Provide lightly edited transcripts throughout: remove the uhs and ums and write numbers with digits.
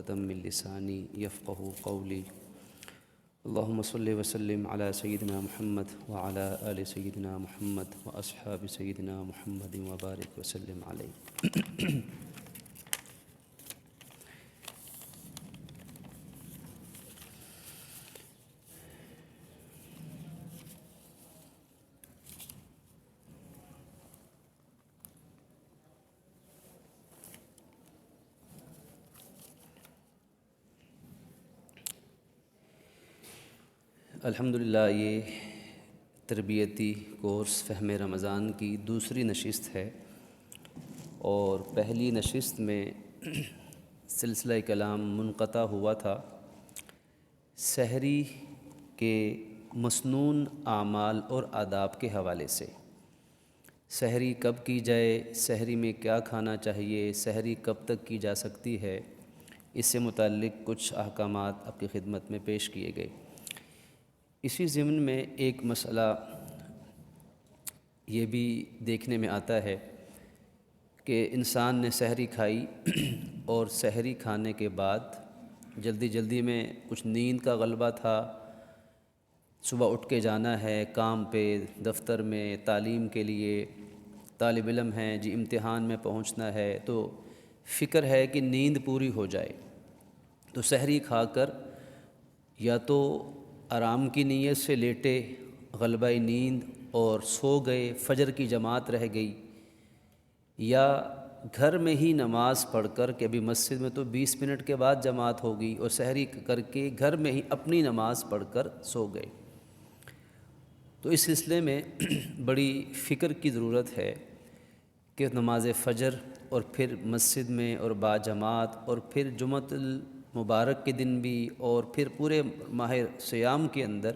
عقدة من لساني يفقهوا قولي اللهم صل وسلم على سيدنا محمد وعلى آل سيدنا محمد وأصحاب سيدنا محمد وبارك وسلم عليه۔ الحمدللہ یہ تربیتی کورس فہم رمضان کی دوسری نشست ہے، اور پہلی نشست میں سلسلہ کلام منقطع ہوا تھا سحری کے مسنون اعمال اور آداب کے حوالے سے۔ سحری کب کی جائے، سحری میں کیا کھانا چاہیے، سحری کب تک کی جا سکتی ہے، اس سے متعلق کچھ احکامات آپ کی خدمت میں پیش کیے گئے۔ اسی ضمن میں ایک مسئلہ یہ بھی دیکھنے میں آتا ہے کہ انسان نے سحری کھائی اور سحری کھانے کے بعد جلدی میں کچھ نیند کا غلبہ تھا، صبح اٹھ کے جانا ہے کام پہ، دفتر میں، تعلیم کے لیے طالب علم ہیں جی، امتحان میں پہنچنا ہے، تو فکر ہے کہ نیند پوری ہو جائے، تو سحری کھا کر یا تو آرام کی نیت سے لیٹے، غلبہ نیند اور سو گئے، فجر کی جماعت رہ گئی، یا گھر میں ہی نماز پڑھ کر کہ ابھی مسجد میں تو 20 منٹ کے بعد جماعت ہوگی، اور سحری کر کے گھر میں ہی اپنی نماز پڑھ کر سو گئے۔ تو اس سلسلے میں بڑی فکر کی ضرورت ہے کہ نماز فجر اور پھر مسجد میں اور با جماعت، اور پھر جمعۃ المبارک کے دن بھی، اور پھر پورے ماہ صیام کے اندر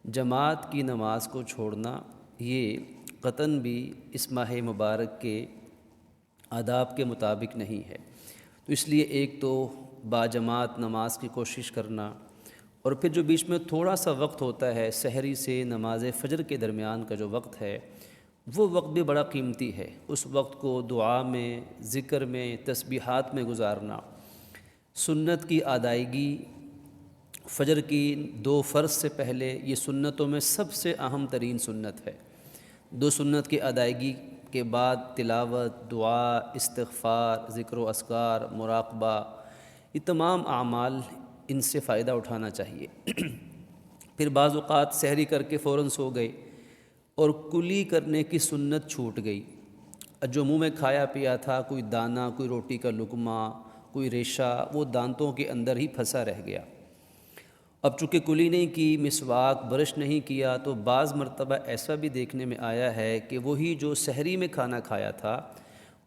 جماعت کی نماز کو چھوڑنا یہ قطعاً بھی اس ماہ مبارک کے آداب کے مطابق نہیں ہے۔ تو اس لیے ایک تو با جماعت نماز کی کوشش کرنا، اور پھر جو بیچ میں تھوڑا سا وقت ہوتا ہے سحری سے نماز فجر کے درمیان کا جو وقت ہے، وہ وقت بھی بڑا قیمتی ہے۔ اس وقت کو دعا میں، ذکر میں، تسبیحات میں گزارنا، سنت کی ادائیگی، فجر کی 2 فرض سے پہلے یہ سنتوں میں سب سے اہم ترین سنت ہے۔ 2 سنت کی ادائیگی کے بعد تلاوت، دعا، استغفار، ذکر و اذکار، مراقبہ، یہ تمام اعمال ان سے فائدہ اٹھانا چاہیے۔ پھر بعض اوقات سحری کر کے فوراً سو گئے اور کلی کرنے کی سنت چھوٹ گئی، جو منہ میں کھایا پیا تھا، کوئی دانہ، کوئی روٹی کا لقمہ، کوئی ریشہ، وہ دانتوں کے اندر ہی پھنسا رہ گیا۔ اب چونکہ کلی نہیں کی، مسواک برش نہیں کیا، تو بعض مرتبہ ایسا بھی دیکھنے میں آیا ہے کہ وہی جو سحری میں کھانا کھایا تھا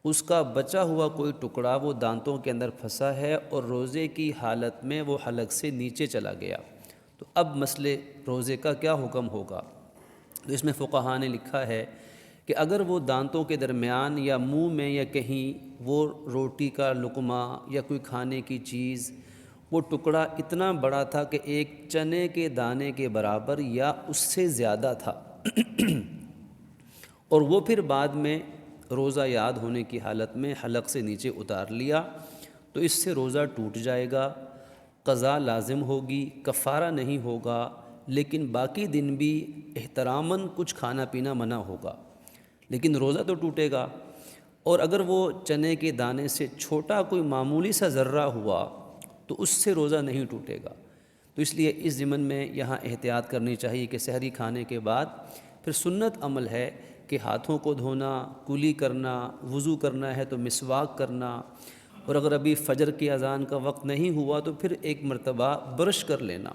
اس کا بچا ہوا کوئی ٹکڑا وہ دانتوں کے اندر پھنسا ہے، اور روزے کی حالت میں وہ حلق سے نیچے چلا گیا۔ تو اب مسئلے روزے کا کیا حکم ہوگا؟ تو اس میں فقہاء نے لکھا ہے کہ اگر وہ دانتوں کے درمیان یا منہ میں یا کہیں وہ روٹی کا لقمہ یا کوئی کھانے کی چیز، وہ ٹکڑا اتنا بڑا تھا کہ ایک چنے کے دانے کے برابر یا اس سے زیادہ تھا، اور وہ پھر بعد میں روزہ یاد ہونے کی حالت میں حلق سے نیچے اتار لیا، تو اس سے روزہ ٹوٹ جائے گا، قضا لازم ہوگی، کفارہ نہیں ہوگا، لیکن باقی دن بھی احتراماً کچھ کھانا پینا منع ہوگا، لیکن روزہ تو ٹوٹے گا۔ اور اگر وہ چنے کے دانے سے چھوٹا کوئی معمولی سا ذرہ ہوا تو اس سے روزہ نہیں ٹوٹے گا۔ تو اس لیے اس ضمن میں یہاں احتیاط کرنی چاہیے کہ سحری کھانے کے بعد پھر سنت عمل ہے کہ ہاتھوں کو دھونا، کلی کرنا، وضو کرنا ہے تو مسواک کرنا، اور اگر ابھی فجر کی اذان کا وقت نہیں ہوا تو پھر ایک مرتبہ برش کر لینا،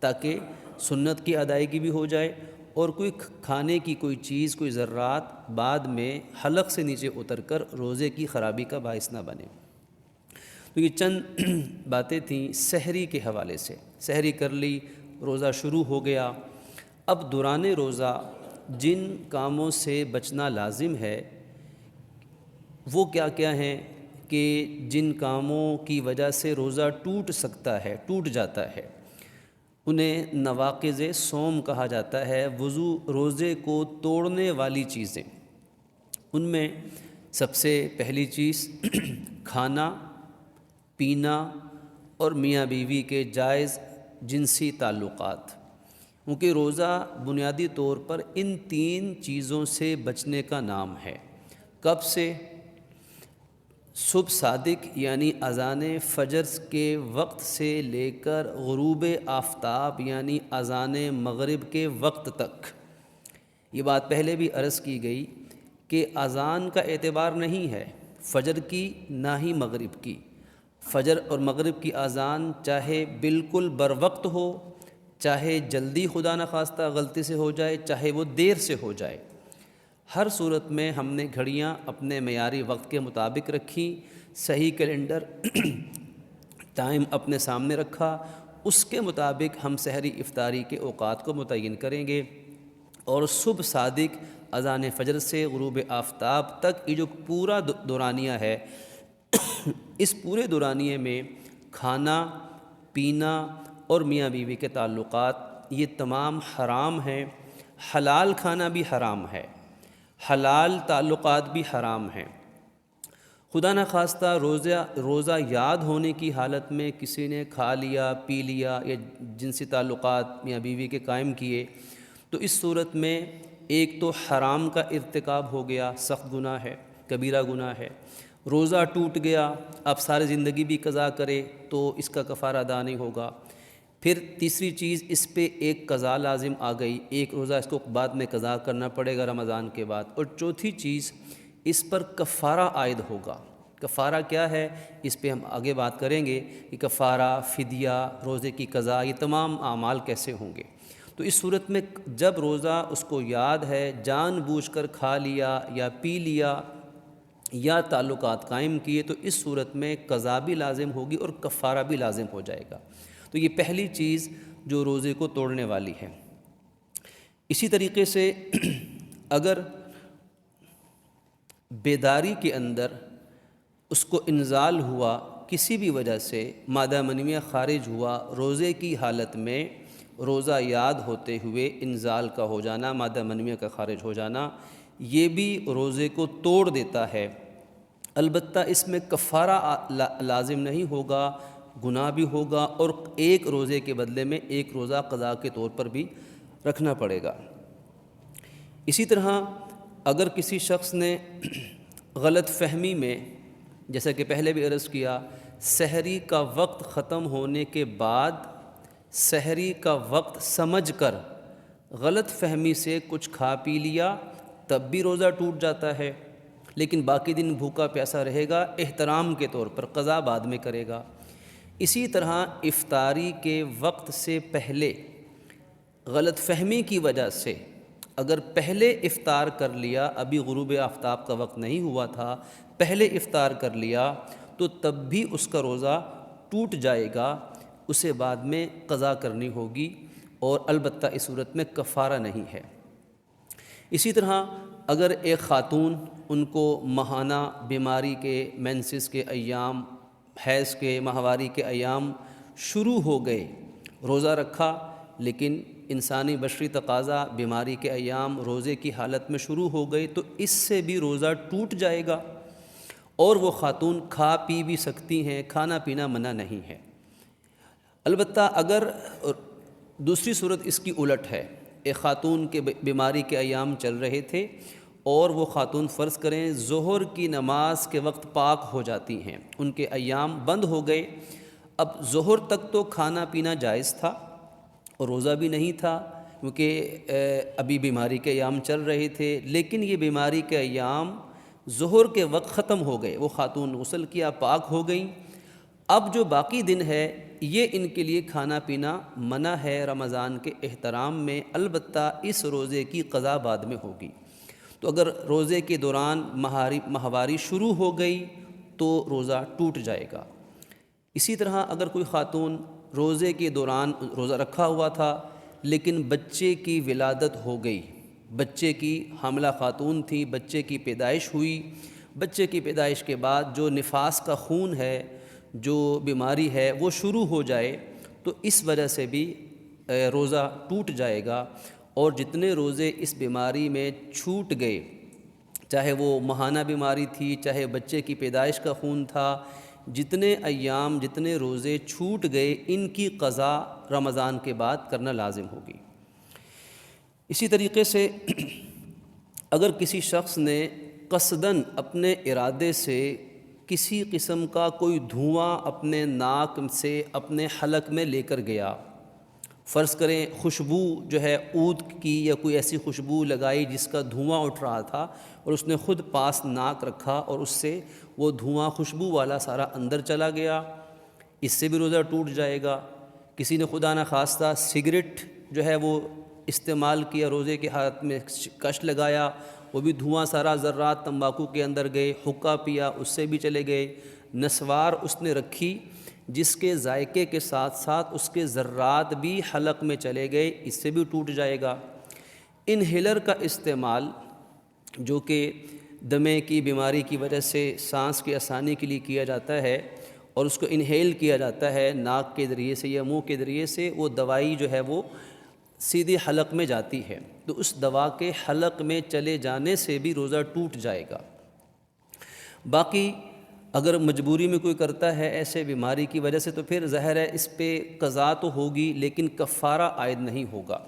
تاکہ سنت کی ادائیگی بھی ہو جائے، اور کوئی کھانے کی کوئی چیز، کوئی ذرات بعد میں حلق سے نیچے اتر کر روزے کی خرابی کا باعث نہ بنے۔ تو یہ چند باتیں تھیں سحری کے حوالے سے۔ سحری کر لی، روزہ شروع ہو گیا۔ اب دوران روزہ جن کاموں سے بچنا لازم ہے وہ کیا کیا ہیں کہ جن کاموں کی وجہ سے روزہ ٹوٹ سکتا ہے، ٹوٹ جاتا ہے، انہیں نواقض صوم کہا جاتا ہے، روزے کو توڑنے والی چیزیں۔ ان میں سب سے پہلی چیز کھانا، پینا، اور میاں بیوی کے جائز جنسی تعلقات، کیونکہ روزہ بنیادی طور پر ان 3 چیزوں سے بچنے کا نام ہے۔ کب سے؟ صبح صادق یعنی اذان فجر کے وقت سے لے کر غروب آفتاب یعنی اذان مغرب کے وقت تک۔ یہ بات پہلے بھی عرض کی گئی کہ اذان کا اعتبار نہیں ہے فجر کی نہ ہی مغرب کی۔ فجر اور مغرب کی اذان چاہے بالکل بروقت ہو، چاہے جلدی خدا نخواستہ غلطی سے ہو جائے، چاہے وہ دیر سے ہو جائے، ہر صورت میں ہم نے گھڑیاں اپنے معیاری وقت کے مطابق رکھیں، صحیح کیلنڈر ٹائم اپنے سامنے رکھا، اس کے مطابق ہم سحری افطاری کے اوقات کو متعین کریں گے۔ اور صبح صادق اذان فجر سے غروب آفتاب تک یہ جو پورا دورانیہ ہے، اس پورے دورانیے میں کھانا پینا اور میاں بیوی کے تعلقات یہ تمام حرام ہیں۔ حلال کھانا بھی حرام ہے، حلال تعلقات بھی حرام ہیں۔ خدا نخواستہ روزہ یاد ہونے کی حالت میں کسی نے کھا لیا پی لیا یا جنسی تعلقات میاں بیوی کے قائم کیے، تو اس صورت میں ایک تو حرام کا ارتکاب ہو گیا، سخت گناہ ہے، کبیرہ گناہ ہے۔ روزہ ٹوٹ گیا، اب ساری زندگی بھی قضا کرے تو اس کا کفارہ ادا نہیں ہوگا۔ پھر تیسری چیز، اس پہ ایک قضا لازم آ گئی، ایک روزہ اس کو بعد میں قضا کرنا پڑے گا رمضان کے بعد۔ اور چوتھی چیز، اس پر کفارہ عائد ہوگا۔ کفارہ کیا ہے، اس پہ ہم آگے بات کریں گے کہ کفارہ، فدیہ، روزے کی قضا، یہ تمام اعمال کیسے ہوں گے۔ تو اس صورت میں جب روزہ اس کو یاد ہے، جان بوجھ کر کھا لیا یا پی لیا یا تعلقات قائم کیے، تو اس صورت میں قضا بھی لازم ہوگی اور کفارہ بھی لازم ہو جائے گا۔ تو یہ پہلی چیز جو روزے کو توڑنے والی ہے۔ اسی طریقے سے اگر بیداری کے اندر اس کو انزال ہوا، کسی بھی وجہ سے مادہ منویہ خارج ہوا، روزے کی حالت میں روزہ یاد ہوتے ہوئے انزال کا ہو جانا، مادہ منویہ کا خارج ہو جانا، یہ بھی روزے کو توڑ دیتا ہے۔ البتہ اس میں کفارہ لازم نہیں ہوگا، گناہ بھی ہوگا، اور ایک روزے کے بدلے میں ایک روزہ قضا کے طور پر بھی رکھنا پڑے گا۔ اسی طرح اگر کسی شخص نے غلط فہمی میں، جیسا کہ پہلے بھی عرض کیا، سحری کا وقت ختم ہونے کے بعد سحری کا وقت سمجھ کر غلط فہمی سے کچھ کھا پی لیا، تب بھی روزہ ٹوٹ جاتا ہے، لیکن باقی دن بھوکا پیاسا رہے گا، احترام کے طور پر، قضا بعد میں کرے گا۔ اسی طرح افطاری کے وقت سے پہلے غلط فہمی کی وجہ سے اگر پہلے افطار کر لیا، ابھی غروب آفتاب کا وقت نہیں ہوا تھا، پہلے افطار کر لیا، تو تب بھی اس کا روزہ ٹوٹ جائے گا، اسے بعد میں قضا کرنی ہوگی، اور البتہ اس صورت میں کفارہ نہیں ہے۔ اسی طرح اگر ایک خاتون، ان کو ماہانہ بیماری کے، مینسس کے ایام، حیض کے، ماہواری کے ایام شروع ہو گئے، روزہ رکھا، لیکن انسانی بشری تقاضا بیماری کے ایام روزے کی حالت میں شروع ہو گئے، تو اس سے بھی روزہ ٹوٹ جائے گا، اور وہ خاتون کھا پی بھی سکتی ہیں، کھانا پینا منع نہیں ہے۔ البتہ اگر دوسری صورت اس کی الٹ ہے، ایک خاتون کے بیماری کے ایام چل رہے تھے، اور وہ خاتون فرض کریں ظہر کی نماز کے وقت پاک ہو جاتی ہیں، ان کے ایام بند ہو گئے، اب ظہر تک تو کھانا پینا جائز تھا اور روزہ بھی نہیں تھا، کیونکہ ابھی بیماری کے ایام چل رہے تھے، لیکن یہ بیماری کے ایام ظہر کے وقت ختم ہو گئے، وہ خاتون غسل کیا، پاک ہو گئیں، اب جو باقی دن ہے یہ ان کے لیے کھانا پینا منع ہے رمضان کے احترام میں، البتہ اس روزے کی قضا بعد میں ہوگی۔ تو اگر روزے کے دوران ماہواری شروع ہو گئی تو روزہ ٹوٹ جائے گا۔ اسی طرح اگر کوئی خاتون روزے کے دوران روزہ رکھا ہوا تھا، لیکن بچے کی ولادت ہو گئی، بچے کی حاملہ خاتون تھی، بچے کی پیدائش ہوئی، بچے کی پیدائش کے بعد جو نفاس کا خون ہے، جو بیماری ہے وہ شروع ہو جائے، تو اس وجہ سے بھی روزہ ٹوٹ جائے گا، اور جتنے روزے اس بیماری میں چھوٹ گئے، چاہے وہ ماہانہ بیماری تھی، چاہے بچے کی پیدائش کا خون تھا، جتنے ایام جتنے روزے چھوٹ گئے ان کی قضا رمضان کے بعد کرنا لازم ہوگی۔ اسی طریقے سے اگر کسی شخص نے قصداً اپنے ارادے سے کسی قسم کا کوئی دھواں اپنے ناک سے اپنے حلق میں لے کر گیا، فرض کریں خوشبو جو ہے عود کی یا کوئی ایسی خوشبو لگائی جس کا دھواں اٹھ رہا تھا اور اس نے خود پاس ناک رکھا اور اس سے وہ دھواں خوشبو والا سارا اندر چلا گیا، اس سے بھی روزہ ٹوٹ جائے گا۔ کسی نے خدا نخواستہ سگریٹ جو ہے وہ استعمال کیا، روزے کے ہاتھ میں کش لگایا، وہ بھی دھواں سارا ذرات تمباکو کے اندر گئے، حقہ پیا اس سے بھی چلے گئے، نسوار اس نے رکھی جس کے ذائقے کے ساتھ ساتھ اس کے ذرات بھی حلق میں چلے گئے، اس سے بھی ٹوٹ جائے گا۔ انہیلر کا استعمال جو کہ دمے کی بیماری کی وجہ سے سانس کی آسانی کے لیے کیا جاتا ہے اور اس کو انہیل کیا جاتا ہے ناک کے ذریعے سے یا منہ کے ذریعے سے، وہ دوائی جو ہے وہ سیدھی حلق میں جاتی ہے، تو اس دوا کے حلق میں چلے جانے سے بھی روزہ ٹوٹ جائے گا۔ باقی اگر مجبوری میں کوئی کرتا ہے ایسے بیماری کی وجہ سے تو پھر ظاہر ہے اس پہ قضا تو ہوگی لیکن کفارہ عائد نہیں ہوگا۔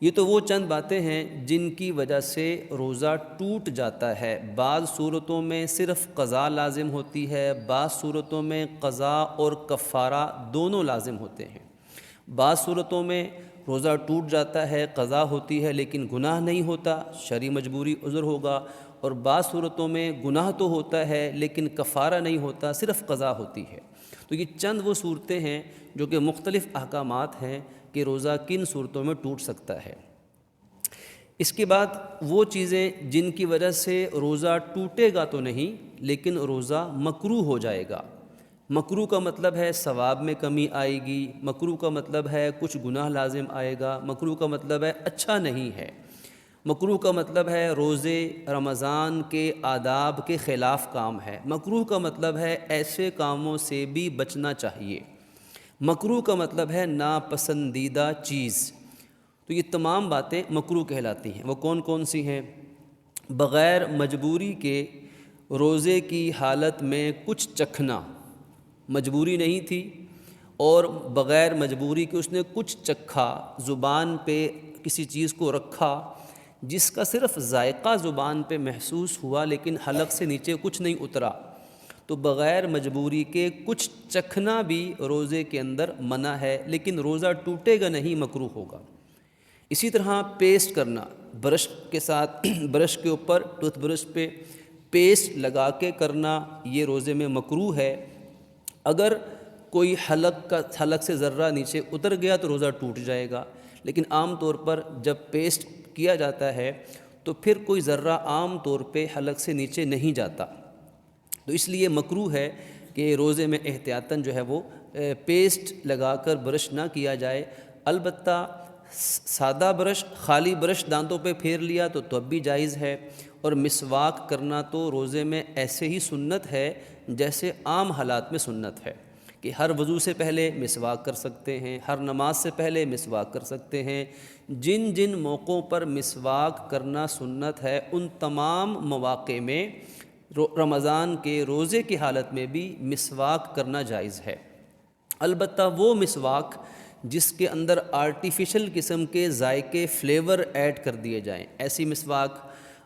یہ تو وہ چند باتیں ہیں جن کی وجہ سے روزہ ٹوٹ جاتا ہے۔ بعض صورتوں میں صرف قضا لازم ہوتی ہے، بعض صورتوں میں قضا اور کفارہ دونوں لازم ہوتے ہیں۔ بعض صورتوں میں روزہ ٹوٹ جاتا ہے، قضا ہوتی ہے لیکن گناہ نہیں ہوتا، شرعی مجبوری عذر ہوگا، اور بعض صورتوں میں گناہ تو ہوتا ہے لیکن کفارہ نہیں ہوتا، صرف قضا ہوتی ہے۔ تو یہ چند وہ صورتیں ہیں جو کہ مختلف احکامات ہیں کہ روزہ کن صورتوں میں ٹوٹ سکتا ہے۔ اس کے بعد وہ چیزیں جن کی وجہ سے روزہ ٹوٹے گا تو نہیں لیکن روزہ مکروہ ہو جائے گا۔ مکروہ کا مطلب ہے ثواب میں کمی آئے گی، مکروہ کا مطلب ہے کچھ گناہ لازم آئے گا، مکروہ کا مطلب ہے اچھا نہیں ہے، مکروہ کا مطلب ہے روزے رمضان کے آداب کے خلاف کام ہے، مکروہ کا مطلب ہے ایسے کاموں سے بھی بچنا چاہیے، مکروہ کا مطلب ہے ناپسندیدہ چیز۔ تو یہ تمام باتیں مکروہ کہلاتی ہیں۔ وہ کون کون سی ہیں؟ بغیر مجبوری کے روزے کی حالت میں کچھ چکھنا، مجبوری نہیں تھی اور بغیر مجبوری کے اس نے کچھ چکھا، زبان پہ کسی چیز کو رکھا جس کا صرف ذائقہ زبان پہ محسوس ہوا لیکن حلق سے نیچے کچھ نہیں اترا، تو بغیر مجبوری کے کچھ چکھنا بھی روزے کے اندر منع ہے لیکن روزہ ٹوٹے گا نہیں، مکروہ ہوگا۔ اسی طرح پیسٹ کرنا، برش کے ساتھ برش کے اوپر ٹوتھ برش پہ پیسٹ لگا کے کرنا، یہ روزے میں مکروہ ہے۔ اگر کوئی حلق سے ذرہ نیچے اتر گیا تو روزہ ٹوٹ جائے گا، لیکن عام طور پر جب پیسٹ کیا جاتا ہے تو پھر کوئی ذرہ عام طور پہ حلق سے نیچے نہیں جاتا، تو اس لیے مکروہ ہے کہ روزے میں احتیاطاً جو ہے وہ پیسٹ لگا کر برش نہ کیا جائے۔ البتہ سادہ برش، خالی برش دانتوں پہ پھیر لیا تو اب بھی جائز ہے، اور مسواک کرنا تو روزے میں ایسے ہی سنت ہے جیسے عام حالات میں سنت ہے کہ ہر وضو سے پہلے مسواک کر سکتے ہیں، ہر نماز سے پہلے مسواک کر سکتے ہیں۔ جن جن موقعوں پر مسواک کرنا سنت ہے ان تمام مواقع میں رمضان کے روزے کی حالت میں بھی مسواک کرنا جائز ہے۔ البتہ وہ مسواک جس کے اندر آرٹیفیشل قسم کے ذائقے فلیور ایڈ کر دیے جائیں، ایسی مسواک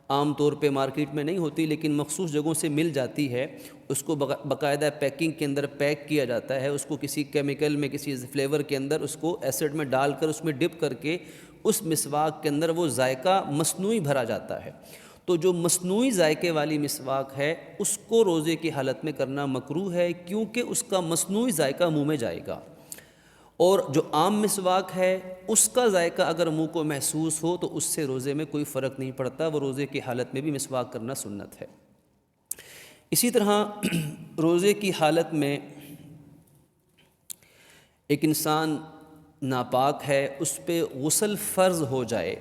عام طور پہ مارکیٹ میں نہیں ہوتی لیکن مخصوص جگہوں سے مل جاتی ہے، اس کو باقاعدہ پیکنگ کے اندر پیک کیا جاتا ہے، اس کو کسی کیمیکل میں کسی فلیور کے اندر اس کو ایسڈ میں ڈال کر اس میں ڈپ کر کے اس مسواک کے اندر وہ ذائقہ مصنوعی بھرا جاتا ہے۔ تو جو مصنوعی ذائقے والی مسواک ہے اس کو روزے کی حالت میں کرنا مکروہ ہے کیونکہ اس کا مصنوعی ذائقہ منہ میں جائے گا، اور جو عام مسواک ہے اس کا ذائقہ اگر منہ کو محسوس ہو تو اس سے روزے میں کوئی فرق نہیں پڑتا، وہ روزے کی حالت میں بھی مسواک کرنا سنت ہے۔ اسی طرح روزے کی حالت میں ایک انسان ناپاک ہے، اس پہ غسل فرض ہو جائے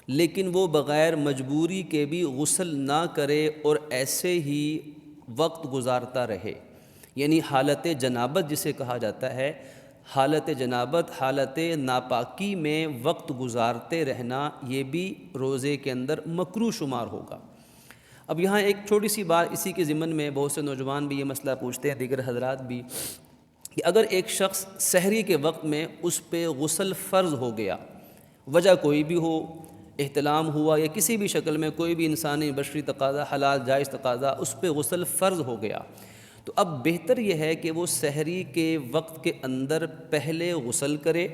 لیکن وہ بغیر مجبوری کے بھی غسل نہ کرے اور ایسے ہی وقت گزارتا رہے، یعنی حالت جنابت جسے کہا جاتا ہے، حالت جنابت، حالت ناپاکی میں وقت گزارتے رہنا، یہ بھی روزے کے اندر مکروہ شمار ہوگا۔ اب یہاں ایک چھوٹی سی بات اسی کے ضمن میں بہت سے نوجوان بھی یہ مسئلہ پوچھتے ہیں، دیگر حضرات بھی، کہ اگر ایک شخص سحری کے وقت میں اس پہ غسل فرض ہو گیا، وجہ کوئی بھی ہو، احتلام ہوا یا کسی بھی شکل میں کوئی بھی انسانی بشری تقاضا، حلال جائز تقاضا، اس پہ غسل فرض ہو گیا، تو اب بہتر یہ ہے کہ وہ سحری کے وقت کے اندر پہلے غسل کرے،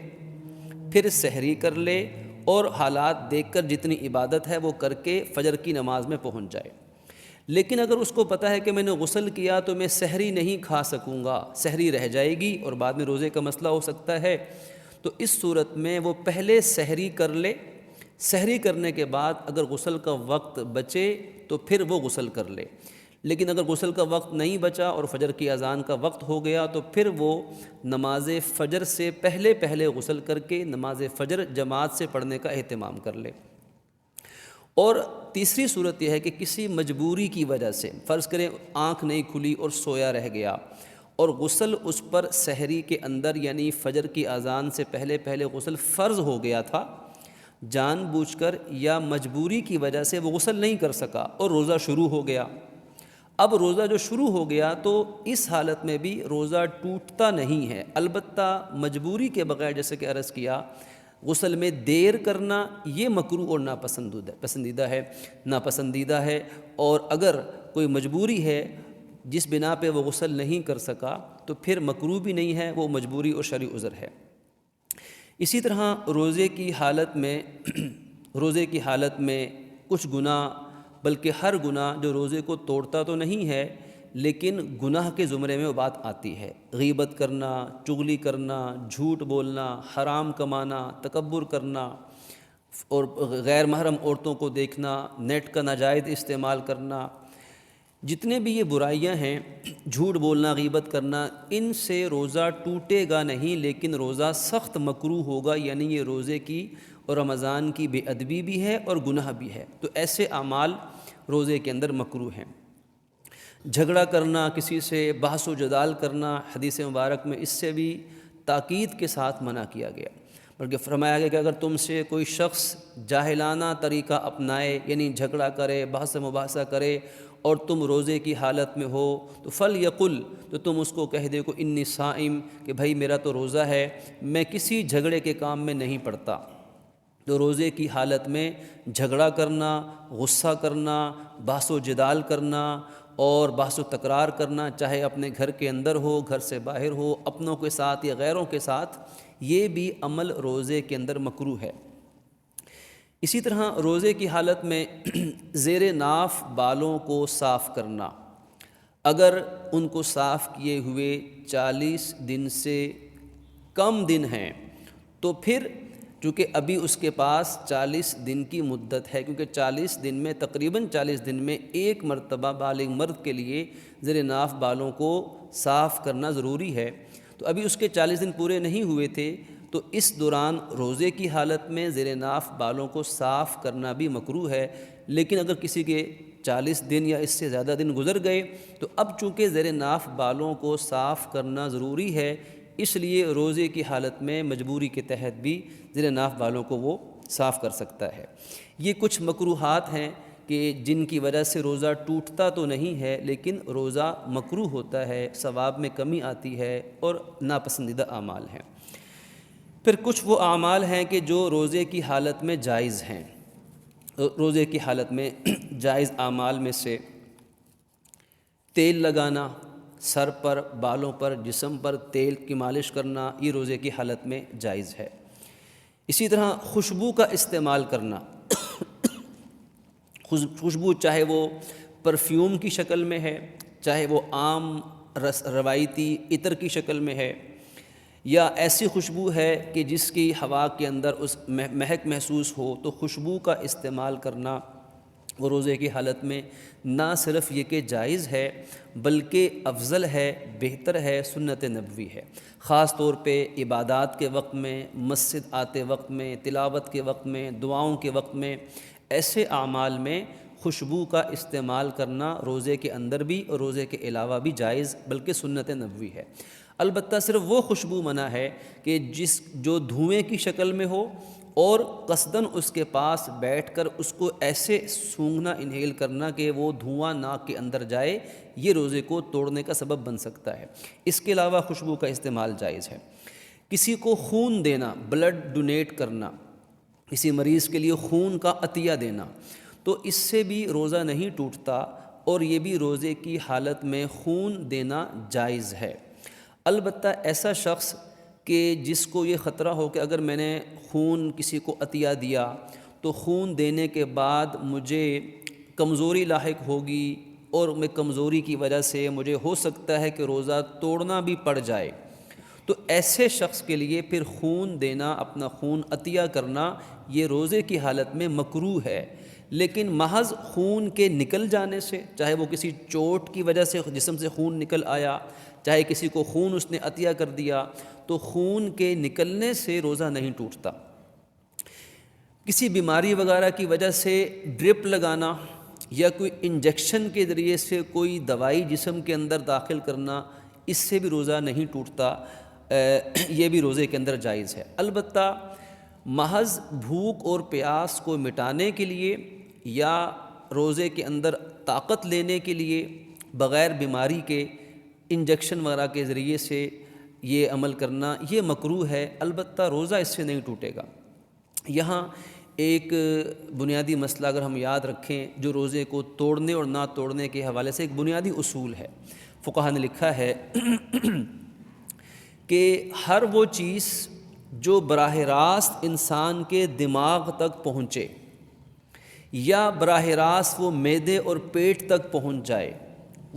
پھر سحری کر لے، اور حالات دیکھ کر جتنی عبادت ہے وہ کر کے فجر کی نماز میں پہنچ جائے۔ لیکن اگر اس کو پتہ ہے کہ میں نے غسل کیا تو میں سحری نہیں کھا سکوں گا، سحری رہ جائے گی اور بعد میں روزے کا مسئلہ ہو سکتا ہے، تو اس صورت میں وہ پہلے سحری کر لے، سحری کرنے کے بعد اگر غسل کا وقت بچے تو پھر وہ غسل کر لے۔ لیکن اگر غسل کا وقت نہیں بچا اور فجر کی اذان کا وقت ہو گیا تو پھر وہ نماز فجر سے پہلے غسل کر کے نماز فجر جماعت سے پڑھنے کا اہتمام کر لے۔ اور تیسری صورت یہ ہے کہ کسی مجبوری کی وجہ سے، فرض کریں آنکھ نہیں کھلی اور سویا رہ گیا، اور غسل اس پر سحری کے اندر یعنی فجر کی اذان سے پہلے غسل فرض ہو گیا تھا، جان بوجھ کر یا مجبوری کی وجہ سے وہ غسل نہیں کر سکا اور روزہ شروع ہو گیا۔ اب روزہ جو شروع ہو گیا تو اس حالت میں بھی روزہ ٹوٹتا نہیں ہے، البتہ مجبوری کے بغیر، جیسے کہ عرض کیا، غسل میں دیر کرنا یہ مکروہ اور ناپسندیدہ ہے، اور اگر کوئی مجبوری ہے جس بنا پہ وہ غسل نہیں کر سکا تو پھر مکروہ بھی نہیں ہے، وہ مجبوری اور شرعی عذر ہے۔ اسی طرح روزے کی حالت میں کچھ گناہ، بلکہ ہر گناہ جو روزے کو توڑتا تو نہیں ہے لیکن گناہ کے زمرے میں وہ بات آتی ہے، غیبت کرنا، چغلی کرنا، جھوٹ بولنا، حرام کمانا، تکبر کرنا، اور غیر محرم عورتوں کو دیکھنا، نیٹ کا ناجائز استعمال کرنا، جتنے بھی یہ برائیاں ہیں، جھوٹ بولنا، غیبت کرنا، ان سے روزہ ٹوٹے گا نہیں لیکن روزہ سخت مکروہ ہوگا، یعنی یہ روزے کی اور رمضان کی بے ادبی بھی ہے اور گناہ بھی ہے، تو ایسے اعمال روزے کے اندر مکروہ ہیں۔ جھگڑا کرنا، کسی سے بحث و جدال کرنا، حدیث مبارک میں اس سے بھی تاکید کے ساتھ منع کیا گیا، بلکہ فرمایا گیا کہ اگر تم سے کوئی شخص جاہلانہ طریقہ اپنائے، یعنی جھگڑا کرے، بحث مباحثہ کرے، اور تم روزے کی حالت میں ہو تو فلیقل، تو تم اس کو کہہ دے کو انی صائم، کہ بھائی میرا تو روزہ ہے، میں کسی جھگڑے کے کام میں نہیں پڑتا۔ تو روزے کی حالت میں جھگڑا کرنا، غصہ کرنا، بحث و جدال کرنا اور بحث و تکرار کرنا، چاہے اپنے گھر کے اندر ہو، گھر سے باہر ہو، اپنوں کے ساتھ یا غیروں کے ساتھ، یہ بھی عمل روزے کے اندر مکروہ ہے۔ اسی طرح روزے کی حالت میں زیر ناف بالوں کو صاف کرنا، اگر ان کو صاف کیے ہوئے 40 دن سے کم دن ہیں تو پھر چونکہ ابھی اس کے پاس 40 دن کی مدت ہے، کیونکہ 40 دن میں تقریباً 40 دن میں ایک مرتبہ بالغ مرد کے لیے زیر ناف بالوں کو صاف کرنا ضروری ہے، تو ابھی اس کے 40 دن پورے نہیں ہوئے تھے، تو اس دوران روزے کی حالت میں زیر ناف بالوں کو صاف کرنا بھی مکروہ ہے۔ لیکن اگر کسی کے 40 دن یا اس سے زیادہ دن گزر گئے تو اب چونکہ زیر ناف بالوں کو صاف کرنا ضروری ہے، اس لیے روزے کی حالت میں مجبوری کے تحت بھی زیر ناف بالوں کو وہ صاف کر سکتا ہے۔ یہ کچھ مکروہات ہیں کہ جن کی وجہ سے روزہ ٹوٹتا تو نہیں ہے لیکن روزہ مکروہ ہوتا ہے، ثواب میں کمی آتی ہے اور ناپسندیدہ اعمال ہیں۔ پھر کچھ وہ اعمال ہیں کہ جو روزے کی حالت میں جائز ہیں۔ روزے کی حالت میں جائز اعمال میں سے تیل لگانا، سر پر، بالوں پر، جسم پر تیل کی مالش کرنا، یہ روزے کی حالت میں جائز ہے۔ اسی طرح خوشبو کا استعمال کرنا، خوشبو چاہے وہ پرفیوم کی شکل میں ہے، چاہے وہ عام روایتی عطر کی شکل میں ہے، یا ایسی خوشبو ہے کہ جس کی ہوا کے اندر اس مہک محسوس ہو، تو خوشبو کا استعمال کرنا وہ روزے کی حالت میں نہ صرف یہ کہ جائز ہے بلکہ افضل ہے، بہتر ہے، سنت نبوی ہے۔ خاص طور پہ عبادات کے وقت میں، مسجد آتے وقت میں، تلاوت کے وقت میں، دعاؤں کے وقت میں، ایسے اعمال میں خوشبو کا استعمال کرنا روزے کے اندر بھی اور روزے کے علاوہ بھی جائز بلکہ سنت نبوی ہے۔ البتہ صرف وہ خوشبو منع ہے کہ جو دھوئیں کی شکل میں ہو اور قصداً اس کے پاس بیٹھ کر اس کو ایسے سونگھنا، انہیل کرنا کہ وہ دھواں ناک کے اندر جائے، یہ روزے کو توڑنے کا سبب بن سکتا ہے۔ اس کے علاوہ خوشبو کا استعمال جائز ہے۔ کسی کو خون دینا، بلڈ ڈونیٹ کرنا، کسی مریض کے لیے خون کا عطیہ دینا، تو اس سے بھی روزہ نہیں ٹوٹتا، اور یہ بھی روزے کی حالت میں خون دینا جائز ہے۔ البتہ ایسا شخص کہ جس کو یہ خطرہ ہو کہ اگر میں نے خون کسی کو عطیہ دیا تو خون دینے کے بعد مجھے کمزوری لاحق ہوگی، اور میں کمزوری کی وجہ سے مجھے ہو سکتا ہے کہ روزہ توڑنا بھی پڑ جائے، تو ایسے شخص کے لیے پھر خون دینا، اپنا خون عطیہ کرنا، یہ روزے کی حالت میں مکروہ ہے۔ لیکن محض خون کے نکل جانے سے، چاہے وہ کسی چوٹ کی وجہ سے جسم سے خون نکل آیا، چاہے کسی کو خون اس نے عطیہ کر دیا، تو خون کے نکلنے سے روزہ نہیں ٹوٹتا۔ کسی بیماری وغیرہ کی وجہ سے ڈرپ لگانا یا کوئی انجیکشن کے ذریعے سے کوئی دوائی جسم کے اندر داخل کرنا، اس سے بھی روزہ نہیں ٹوٹتا، یہ بھی روزے کے اندر جائز ہے۔ البتہ محض بھوک اور پیاس کو مٹانے کے لیے یا روزے کے اندر طاقت لینے کے لیے بغیر بیماری کے انجیکشن وغیرہ کے ذریعے سے یہ عمل کرنا، یہ مکروہ ہے، البتہ روزہ اس سے نہیں ٹوٹے گا۔ یہاں ایک بنیادی مسئلہ اگر ہم یاد رکھیں جو روزے کو توڑنے اور نہ توڑنے کے حوالے سے ایک بنیادی اصول ہے، فقہا نے لکھا ہے کہ ہر وہ چیز جو براہ راست انسان کے دماغ تک پہنچے یا براہ راست وہ معدے اور پیٹ تک پہنچ جائے،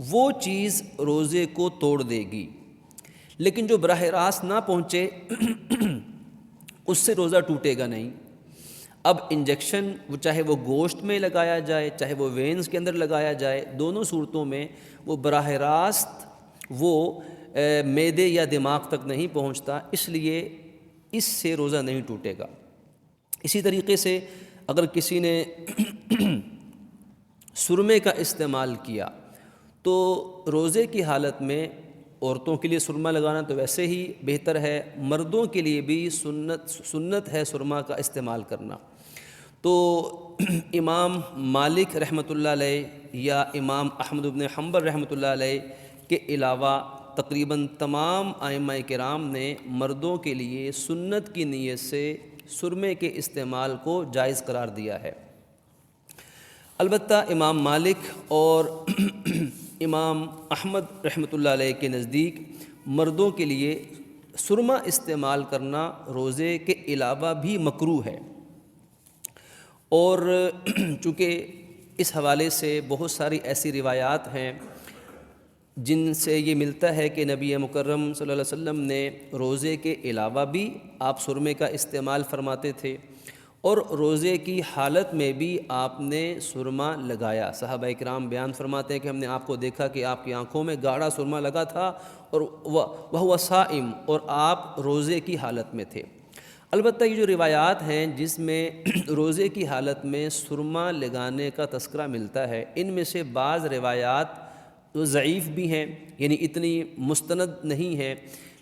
وہ چیز روزے کو توڑ دے گی۔ لیکن جو براہ راست نہ پہنچے اس سے روزہ ٹوٹے گا نہیں۔ اب انجیکشن چاہے وہ گوشت میں لگایا جائے، چاہے وہ وینز کے اندر لگایا جائے، دونوں صورتوں میں وہ براہ راست وہ معدے یا دماغ تک نہیں پہنچتا، اس لیے اس سے روزہ نہیں ٹوٹے گا۔ اسی طریقے سے اگر کسی نے سرمے کا استعمال کیا تو روزے کی حالت میں عورتوں کے لیے سرما لگانا تو ویسے ہی بہتر ہے، مردوں کے لیے بھی سنت ہے سرما کا استعمال کرنا۔ تو امام مالک رحمۃ اللہ علیہ یا امام احمد بن حنبل رحمۃ اللہ علیہ کے علاوہ تقریباً تمام ائمہ کرام نے مردوں کے لیے سنت کی نیت سے سرمے کے استعمال کو جائز قرار دیا ہے۔ البتہ امام مالک اور امام احمد رحمۃ اللہ علیہ کے نزدیک مردوں کے لیے سرما استعمال کرنا روزے کے علاوہ بھی مکروہ ہے، اور چونکہ اس حوالے سے بہت ساری ایسی روایات ہیں جن سے یہ ملتا ہے کہ نبی مکرم صلی اللہ علیہ وسلم نے روزے کے علاوہ بھی آپ سرمے کا استعمال فرماتے تھے، اور روزے کی حالت میں بھی آپ نے سرما لگایا۔ صحابہ کرام بیان فرماتے ہیں کہ ہم نے آپ کو دیکھا کہ آپ کی آنکھوں میں گاڑھا سرما لگا تھا اور وہو صائم، اور آپ روزے کی حالت میں تھے۔ البتہ یہ جو روایات ہیں جس میں روزے کی حالت میں سرما لگانے کا تذکرہ ملتا ہے، ان میں سے بعض روایات تو ضعیف بھی ہیں، یعنی اتنی مستند نہیں ہیں،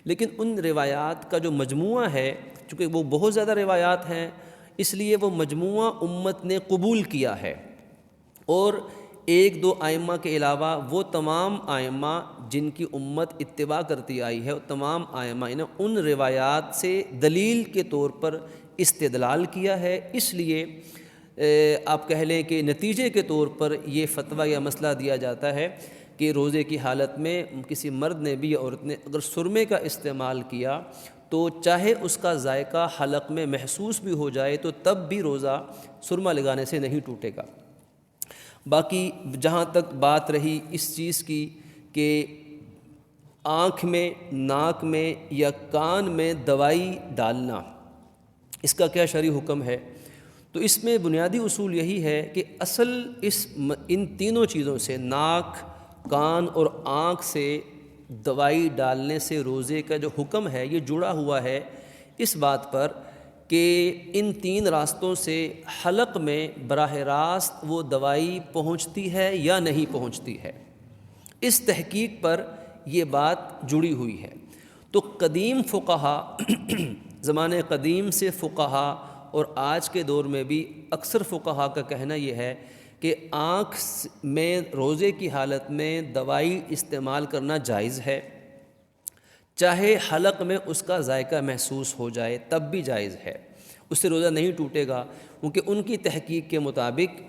لیکن ان روایات کا جو مجموعہ ہے، چونکہ وہ بہت زیادہ روایات ہیں اس لیے وہ مجموعہ امت نے قبول کیا ہے، اور ایک دو ائمہ کے علاوہ وہ تمام ائمہ جن کی امت اتباع کرتی آئی ہے، تمام ائمہ نے ان روایات سے دلیل کے طور پر استدلال کیا ہے۔ اس لیے آپ کہہ لیں کہ نتیجے کے طور پر یہ فتویٰ یا مسئلہ دیا جاتا ہے کہ روزے کی حالت میں کسی مرد نے بھی یا عورت نے اگر سرمے کا استعمال کیا تو چاہے اس کا ذائقہ حلق میں محسوس بھی ہو جائے تو تب بھی روزہ سرما لگانے سے نہیں ٹوٹے گا۔ باقی جہاں تک بات رہی اس چیز کی کہ آنکھ میں، ناک میں یا کان میں دوائی ڈالنا، اس کا کیا شرعی حکم ہے، تو اس میں بنیادی اصول یہی ہے کہ اصل ان تینوں چیزوں سے، ناک، کان اور آنکھ سے دوائی ڈالنے سے روزے کا جو حکم ہے یہ جڑا ہوا ہے اس بات پر کہ ان تین راستوں سے حلق میں براہ راست وہ دوائی پہنچتی ہے یا نہیں پہنچتی ہے، اس تحقیق پر یہ بات جڑی ہوئی ہے۔ تو قدیم فقہا زمانے قدیم سے فقہا اور آج کے دور میں بھی اکثر فقہا کا کہنا یہ ہے کہ آنکھ میں روزے کی حالت میں دوائی استعمال کرنا جائز ہے، چاہے حلق میں اس کا ذائقہ محسوس ہو جائے تب بھی جائز ہے، اس سے روزہ نہیں ٹوٹے گا، کیونکہ ان کی تحقیق کے مطابق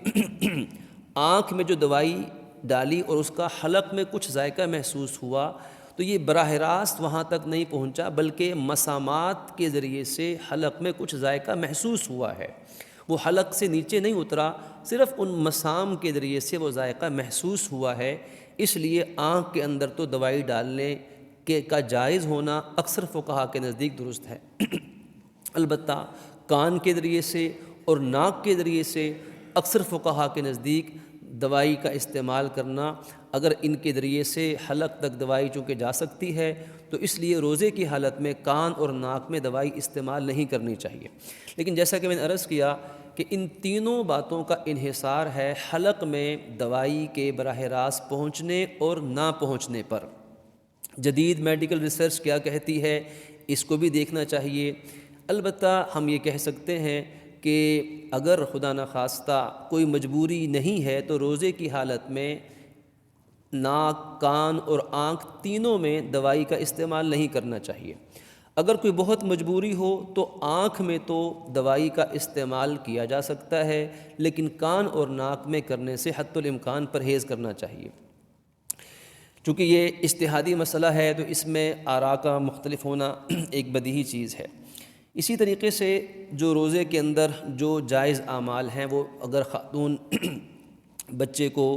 آنکھ میں جو دوائی ڈالی اور اس کا حلق میں کچھ ذائقہ محسوس ہوا تو یہ براہ راست وہاں تک نہیں پہنچا، بلکہ مسامات کے ذریعے سے حلق میں کچھ ذائقہ محسوس ہوا ہے، وہ حلق سے نیچے نہیں اترا، صرف ان مسام کے ذریعے سے وہ ذائقہ محسوس ہوا ہے۔ اس لیے آنکھ کے اندر تو دوائی ڈالنے کا جائز ہونا اکثر فقہا کے نزدیک درست ہے۔ البتہ کان کے ذریعے سے اور ناک کے ذریعے سے اکثر فقہا کے نزدیک دوائی کا استعمال کرنا، اگر ان کے ذریعے سے حلق تک دوائی چونکہ جا سکتی ہے تو اس لیے روزے کی حالت میں کان اور ناک میں دوائی استعمال نہیں کرنی چاہیے۔ لیکن جیسا کہ میں نے عرض کیا کہ ان تینوں باتوں کا انحصار ہے حلق میں دوائی کے براہ راست پہنچنے اور نہ پہنچنے پر۔ جدید میڈیکل ریسرچ کیا کہتی ہے اس کو بھی دیکھنا چاہیے۔ البتہ ہم یہ کہہ سکتے ہیں کہ اگر خدا نخواستہ کوئی مجبوری نہیں ہے تو روزے کی حالت میں ناک، کان اور آنکھ تینوں میں دوائی کا استعمال نہیں کرنا چاہیے۔ اگر کوئی بہت مجبوری ہو تو آنکھ میں تو دوائی کا استعمال کیا جا سکتا ہے، لیکن کان اور ناک میں کرنے سے حتی الامکان پرہیز کرنا چاہیے۔ چونکہ یہ اجتہادی مسئلہ ہے تو اس میں آراء کا مختلف ہونا ایک بدیہی چیز ہے۔ اسی طریقے سے جو روزے کے اندر جو جائز اعمال ہیں، وہ اگر خاتون بچے کو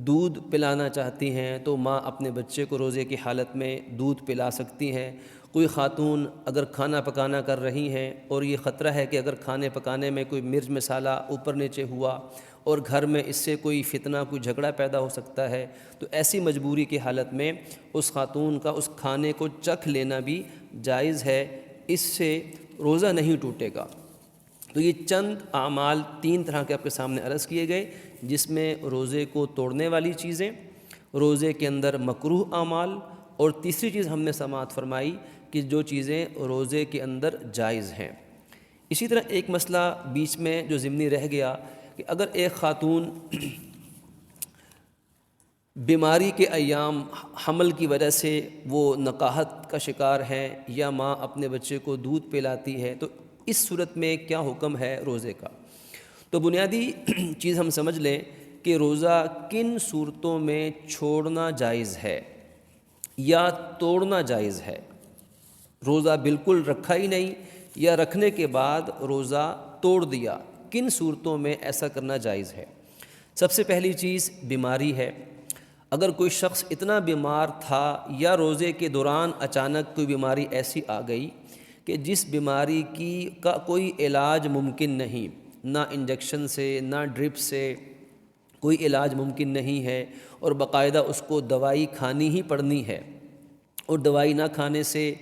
دودھ پلانا چاہتی ہیں تو ماں اپنے بچے کو روزے کی حالت میں دودھ پلا سکتی ہیں۔ کوئی خاتون اگر کھانا پکانا کر رہی ہیں اور یہ خطرہ ہے کہ اگر کھانے پکانے میں کوئی مرچ مسالہ اوپر نیچے ہوا اور گھر میں اس سے کوئی فتنہ، کوئی جھگڑا پیدا ہو سکتا ہے، تو ایسی مجبوری کی حالت میں اس خاتون کا اس کھانے کو چکھ لینا بھی جائز ہے، اس سے روزہ نہیں ٹوٹے گا۔ تو یہ چند اعمال 3 طرح کے آپ کے سامنے عرض کیے گئے، جس میں روزے کو توڑنے والی چیزیں، روزے کے اندر مکروہ اعمال، اور تیسری چیز ہم نے سماعت فرمائی کہ جو چیزیں روزے کے اندر جائز ہیں۔ اسی طرح ایک مسئلہ بیچ میں جو ضمنی رہ گیا کہ اگر ایک خاتون بیماری کے ایام حمل کی وجہ سے وہ نقاہت کا شکار ہے یا ماں اپنے بچے کو دودھ پلاتی ہے تو اس صورت میں کیا حکم ہے روزے کا؟ تو بنیادی چیز ہم سمجھ لیں کہ روزہ کن صورتوں میں چھوڑنا جائز ہے یا توڑنا جائز ہے۔ روزہ بالکل رکھا ہی نہیں یا رکھنے کے بعد روزہ توڑ دیا، کن صورتوں میں ایسا کرنا جائز ہے؟ سب سے پہلی چیز بیماری ہے۔ اگر کوئی شخص اتنا بیمار تھا یا روزے کے دوران اچانک کوئی بیماری ایسی آ گئی کہ جس بیماری کا کوئی علاج ممکن نہیں، نہ انجیکشن سے نہ ڈرپ سے کوئی علاج ممکن نہیں ہے، اور باقاعدہ اس کو دوائی کھانی ہی پڑنی ہے، اور دوائی نہ کھانے سے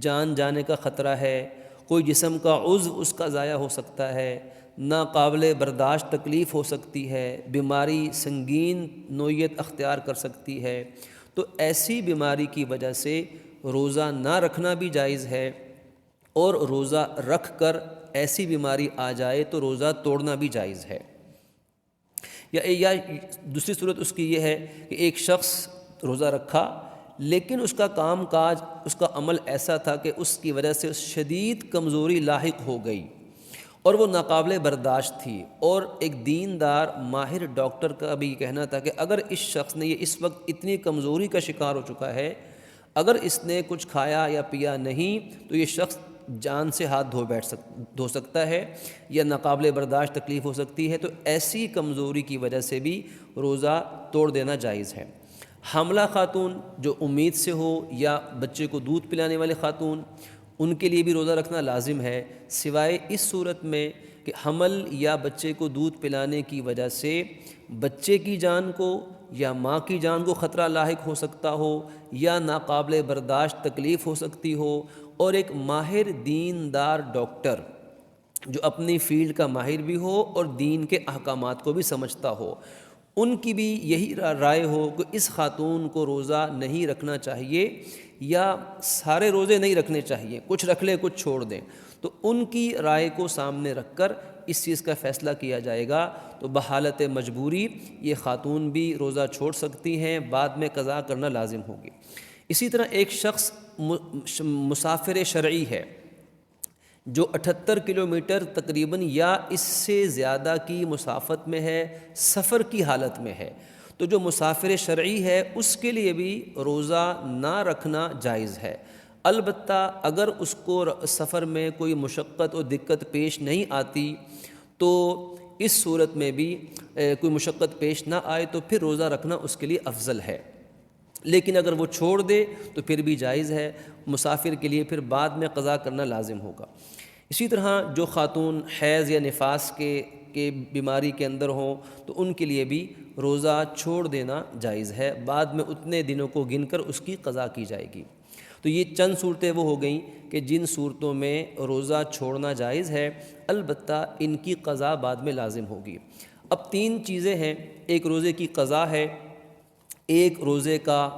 جان جانے کا خطرہ ہے، کوئی جسم کا عضو اس کا ضائع ہو سکتا ہے، ناقابل برداشت تکلیف ہو سکتی ہے، بیماری سنگین نوعیت اختیار کر سکتی ہے، تو ایسی بیماری کی وجہ سے روزہ نہ رکھنا بھی جائز ہے، اور روزہ رکھ کر ایسی بیماری آ جائے تو روزہ توڑنا بھی جائز ہے۔ یا دوسری صورت اس کی یہ ہے کہ ایک شخص روزہ رکھا لیکن اس کا کام کاج، اس کا عمل ایسا تھا کہ اس کی وجہ سے شدید کمزوری لاحق ہو گئی اور وہ ناقابل برداشت تھی، اور ایک دیندار ماہر ڈاکٹر کا بھی کہنا تھا کہ اگر اس شخص نے یہ اس وقت اتنی کمزوری کا شکار ہو چکا ہے، اگر اس نے کچھ کھایا یا پیا نہیں تو یہ شخص جان سے ہاتھ دھو سکتا ہے یا ناقابل برداشت تکلیف ہو سکتی ہے، تو ایسی کمزوری کی وجہ سے بھی روزہ توڑ دینا جائز ہے۔ حاملہ خاتون جو امید سے ہو یا بچے کو دودھ پلانے والے خاتون، ان کے لیے بھی روزہ رکھنا لازم ہے، سوائے اس صورت میں کہ حمل یا بچے کو دودھ پلانے کی وجہ سے بچے کی جان کو یا ماں کی جان کو خطرہ لاحق ہو سکتا ہو یا ناقابل برداشت تکلیف ہو سکتی ہو، اور ایک ماہر دیندار ڈاکٹر جو اپنی فیلڈ کا ماہر بھی ہو اور دین کے احکامات کو بھی سمجھتا ہو، ان کی بھی یہی رائے ہو کہ اس خاتون کو روزہ نہیں رکھنا چاہیے یا سارے روزے نہیں رکھنے چاہیے، کچھ رکھ لیں کچھ چھوڑ دیں، تو ان کی رائے کو سامنے رکھ کر اس چیز کا فیصلہ کیا جائے گا۔ تو بحالت مجبوری یہ خاتون بھی روزہ چھوڑ سکتی ہیں، بعد میں قضا کرنا لازم ہوگی۔ اسی طرح ایک شخص مسافر شرعی ہے جو 78 کلومیٹر تقریباً یا اس سے زیادہ کی مسافت میں ہے، سفر کی حالت میں ہے، تو جو مسافر شرعی ہے اس کے لیے بھی روزہ نہ رکھنا جائز ہے۔ البتہ اگر اس کو سفر میں کوئی مشقت اور دقت پیش نہیں آتی تو اس صورت میں بھی کوئی مشقت پیش نہ آئے تو پھر روزہ رکھنا اس کے لیے افضل ہے، لیکن اگر وہ چھوڑ دے تو پھر بھی جائز ہے، مسافر کے لیے پھر بعد میں قضا کرنا لازم ہوگا۔ اسی طرح جو خاتون حیض یا نفاس کے بیماری کے اندر ہوں تو ان کے لیے بھی روزہ چھوڑ دینا جائز ہے، بعد میں اتنے دنوں کو گن کر اس کی قضا کی جائے گی۔ تو یہ چند صورتیں وہ ہو گئیں کہ جن صورتوں میں روزہ چھوڑنا جائز ہے، البتہ ان کی قضا بعد میں لازم ہوگی۔ اب 3 چیزیں ہیں، ایک روزے کی قضا ہے، ایک روزے کا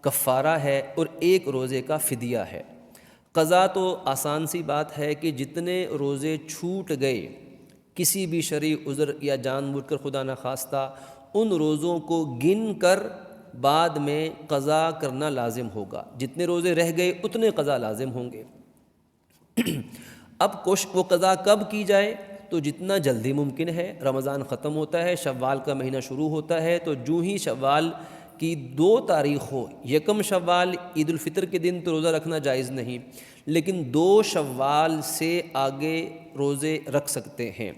کفارہ ہے اور ایک روزے کا فدیہ ہے۔ قضا تو آسان سی بات ہے کہ جتنے روزے چھوٹ گئے کسی بھی شرعی عذر یا جان بوجھ کر خدا نخواستہ، ان روزوں کو گن کر بعد میں قضا کرنا لازم ہوگا، جتنے روزے رہ گئے اتنے قضا لازم ہوں گے۔ اب وہ قضا کب کی جائے؟ تو جتنا جلدی ممکن ہے، رمضان ختم ہوتا ہے، شوال کا مہینہ شروع ہوتا ہے، تو جو ہی شوال کی 2 تاریخ ہو، یکم شوال عید الفطر کے دن تو روزہ رکھنا جائز نہیں، لیکن 2 شوال سے آگے روزے رکھ سکتے ہیں،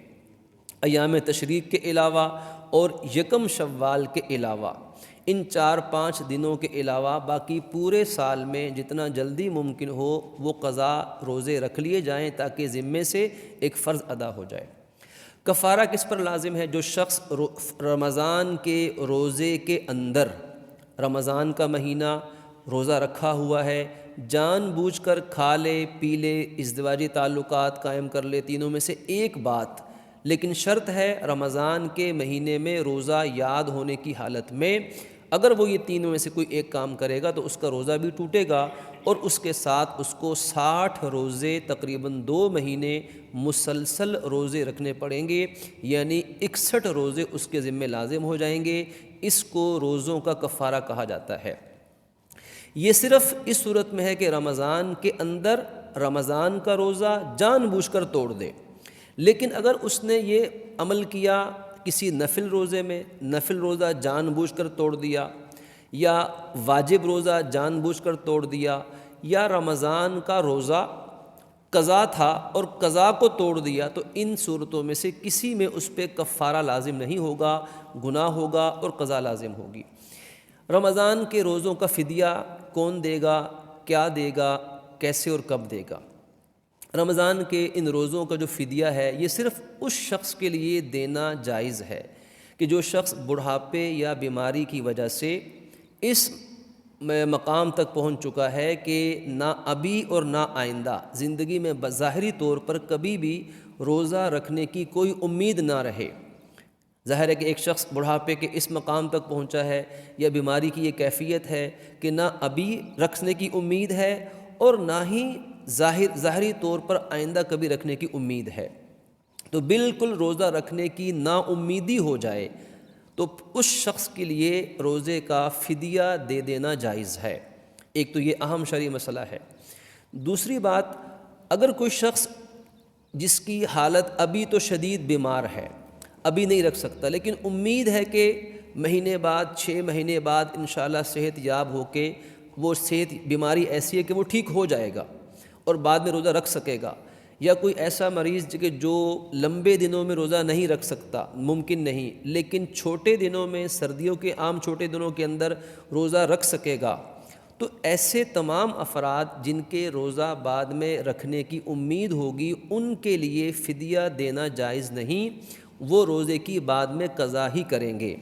ایام تشریق کے علاوہ اور یکم شوال کے علاوہ۔ ان 4-5 دنوں کے علاوہ باقی پورے سال میں جتنا جلدی ممکن ہو وہ قضا روزے رکھ لیے جائیں تاکہ ذمے سے ایک فرض ادا ہو جائے۔ کفارہ کس پر لازم ہے؟ جو شخص رمضان کے روزے کے اندر، رمضان کا مہینہ روزہ رکھا ہوا ہے، جان بوجھ کر کھا لے پی لے، ازدواجی تعلقات قائم کر لے، تینوں میں سے ایک بات، لیکن شرط ہے رمضان کے مہینے میں روزہ یاد ہونے کی حالت میں اگر وہ یہ تینوں میں سے کوئی ایک کام کرے گا تو اس کا روزہ بھی ٹوٹے گا، اور اس کے ساتھ اس کو 60 روزے تقریباً 2 مہینے مسلسل روزے رکھنے پڑیں گے، یعنی 61 روزے اس کے ذمہ لازم ہو جائیں گے۔ اس کو روزوں کا کفارہ کہا جاتا ہے۔ یہ صرف اس صورت میں ہے کہ رمضان کے اندر رمضان کا روزہ جان بوجھ کر توڑ دے، لیکن اگر اس نے یہ عمل کیا کسی نفل روزے میں، نفل روزہ جان بوجھ کر توڑ دیا، یا واجب روزہ جان بوجھ کر توڑ دیا، یا رمضان کا روزہ قضا تھا اور قضا کو توڑ دیا، تو ان صورتوں میں سے کسی میں اس پہ کفارہ لازم نہیں ہوگا، گناہ ہوگا اور قضا لازم ہوگی۔ رمضان کے روزوں کا فدیہ کون دے گا، کیا دے گا، کیسے اور کب دے گا؟ رمضان کے ان روزوں کا جو فدیہ ہے یہ صرف اس شخص کے لیے دینا جائز ہے کہ جو شخص بڑھاپے یا بیماری کی وجہ سے اس مقام تک پہنچ چکا ہے کہ نہ ابھی اور نہ آئندہ زندگی میں بظاہری طور پر کبھی بھی روزہ رکھنے کی کوئی امید نہ رہے۔ ظاہر ہے کہ ایک شخص بڑھاپے کے اس مقام تک پہنچا ہے یا بیماری کی یہ کیفیت ہے کہ نہ ابھی رکھنے کی امید ہے اور نہ ہی ظاہری طور پر آئندہ کبھی رکھنے کی امید ہے، تو بالکل روزہ رکھنے کی نا امیدی ہو جائے تو اس شخص کے لیے روزے کا فدیہ دے دینا جائز ہے۔ ایک تو یہ اہم شرعی مسئلہ ہے۔ دوسری بات، اگر کوئی شخص جس کی حالت ابھی تو شدید بیمار ہے، ابھی نہیں رکھ سکتا، لیکن امید ہے کہ مہینے بعد 6 مہینے بعد انشاءاللہ صحت یاب ہو کے وہ بیماری ایسی ہے کہ وہ ٹھیک ہو جائے گا اور بعد میں روزہ رکھ سکے گا، یا کوئی ایسا مریض کہ جو لمبے دنوں میں روزہ نہیں رکھ سکتا، ممکن نہیں، لیکن چھوٹے دنوں میں، سردیوں کے عام چھوٹے دنوں کے اندر روزہ رکھ سکے گا، تو ایسے تمام افراد جن کے روزہ بعد میں رکھنے کی امید ہوگی ان کے لیے فدیہ دینا جائز نہیں، وہ روزے کی بعد میں قضا ہی کریں گے۔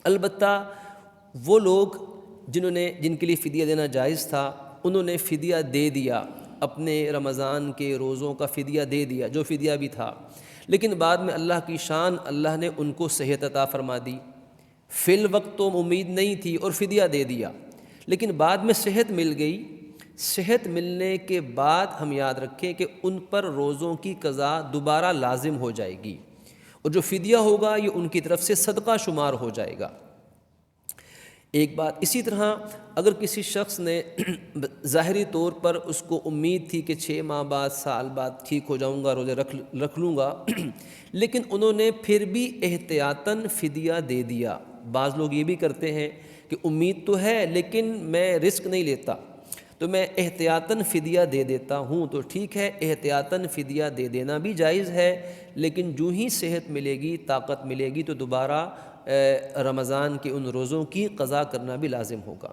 البتہ وہ لوگ جن کے لیے فدیہ دینا جائز تھا انہوں نے فدیہ دے دیا، اپنے رمضان کے روزوں کا فدیہ دے دیا جو فدیہ بھی تھا، لیکن بعد میں اللہ کی شان، اللہ نے ان کو صحت عطا فرما دی، فی الوقت تو امید نہیں تھی اور فدیہ دے دیا، لیکن بعد میں صحت مل گئی، صحت ملنے کے بعد ہم یاد رکھیں کہ ان پر روزوں کی قضا دوبارہ لازم ہو جائے گی، اور جو فدیہ ہوگا یہ ان کی طرف سے صدقہ شمار ہو جائے گا۔ ایک بات اسی طرح اگر کسی شخص نے ظاہری طور پر اس کو امید تھی کہ 6 ماہ بعد، سال بعد ٹھیک ہو جاؤں گا، روزے رکھ لوں گا، لیکن انہوں نے پھر بھی احتیاطاً فدیہ دے دیا۔ بعض لوگ یہ بھی کرتے ہیں کہ امید تو ہے لیکن میں رسک نہیں لیتا، تو میں احتیاطاً فدیہ دے دیتا ہوں، تو ٹھیک ہے، احتیاطاً فدیہ دے دینا بھی جائز ہے، لیکن جو ہی صحت ملے گی، طاقت ملے گی، تو دوبارہ رمضان کے ان روزوں کی قضا کرنا بھی لازم ہوگا۔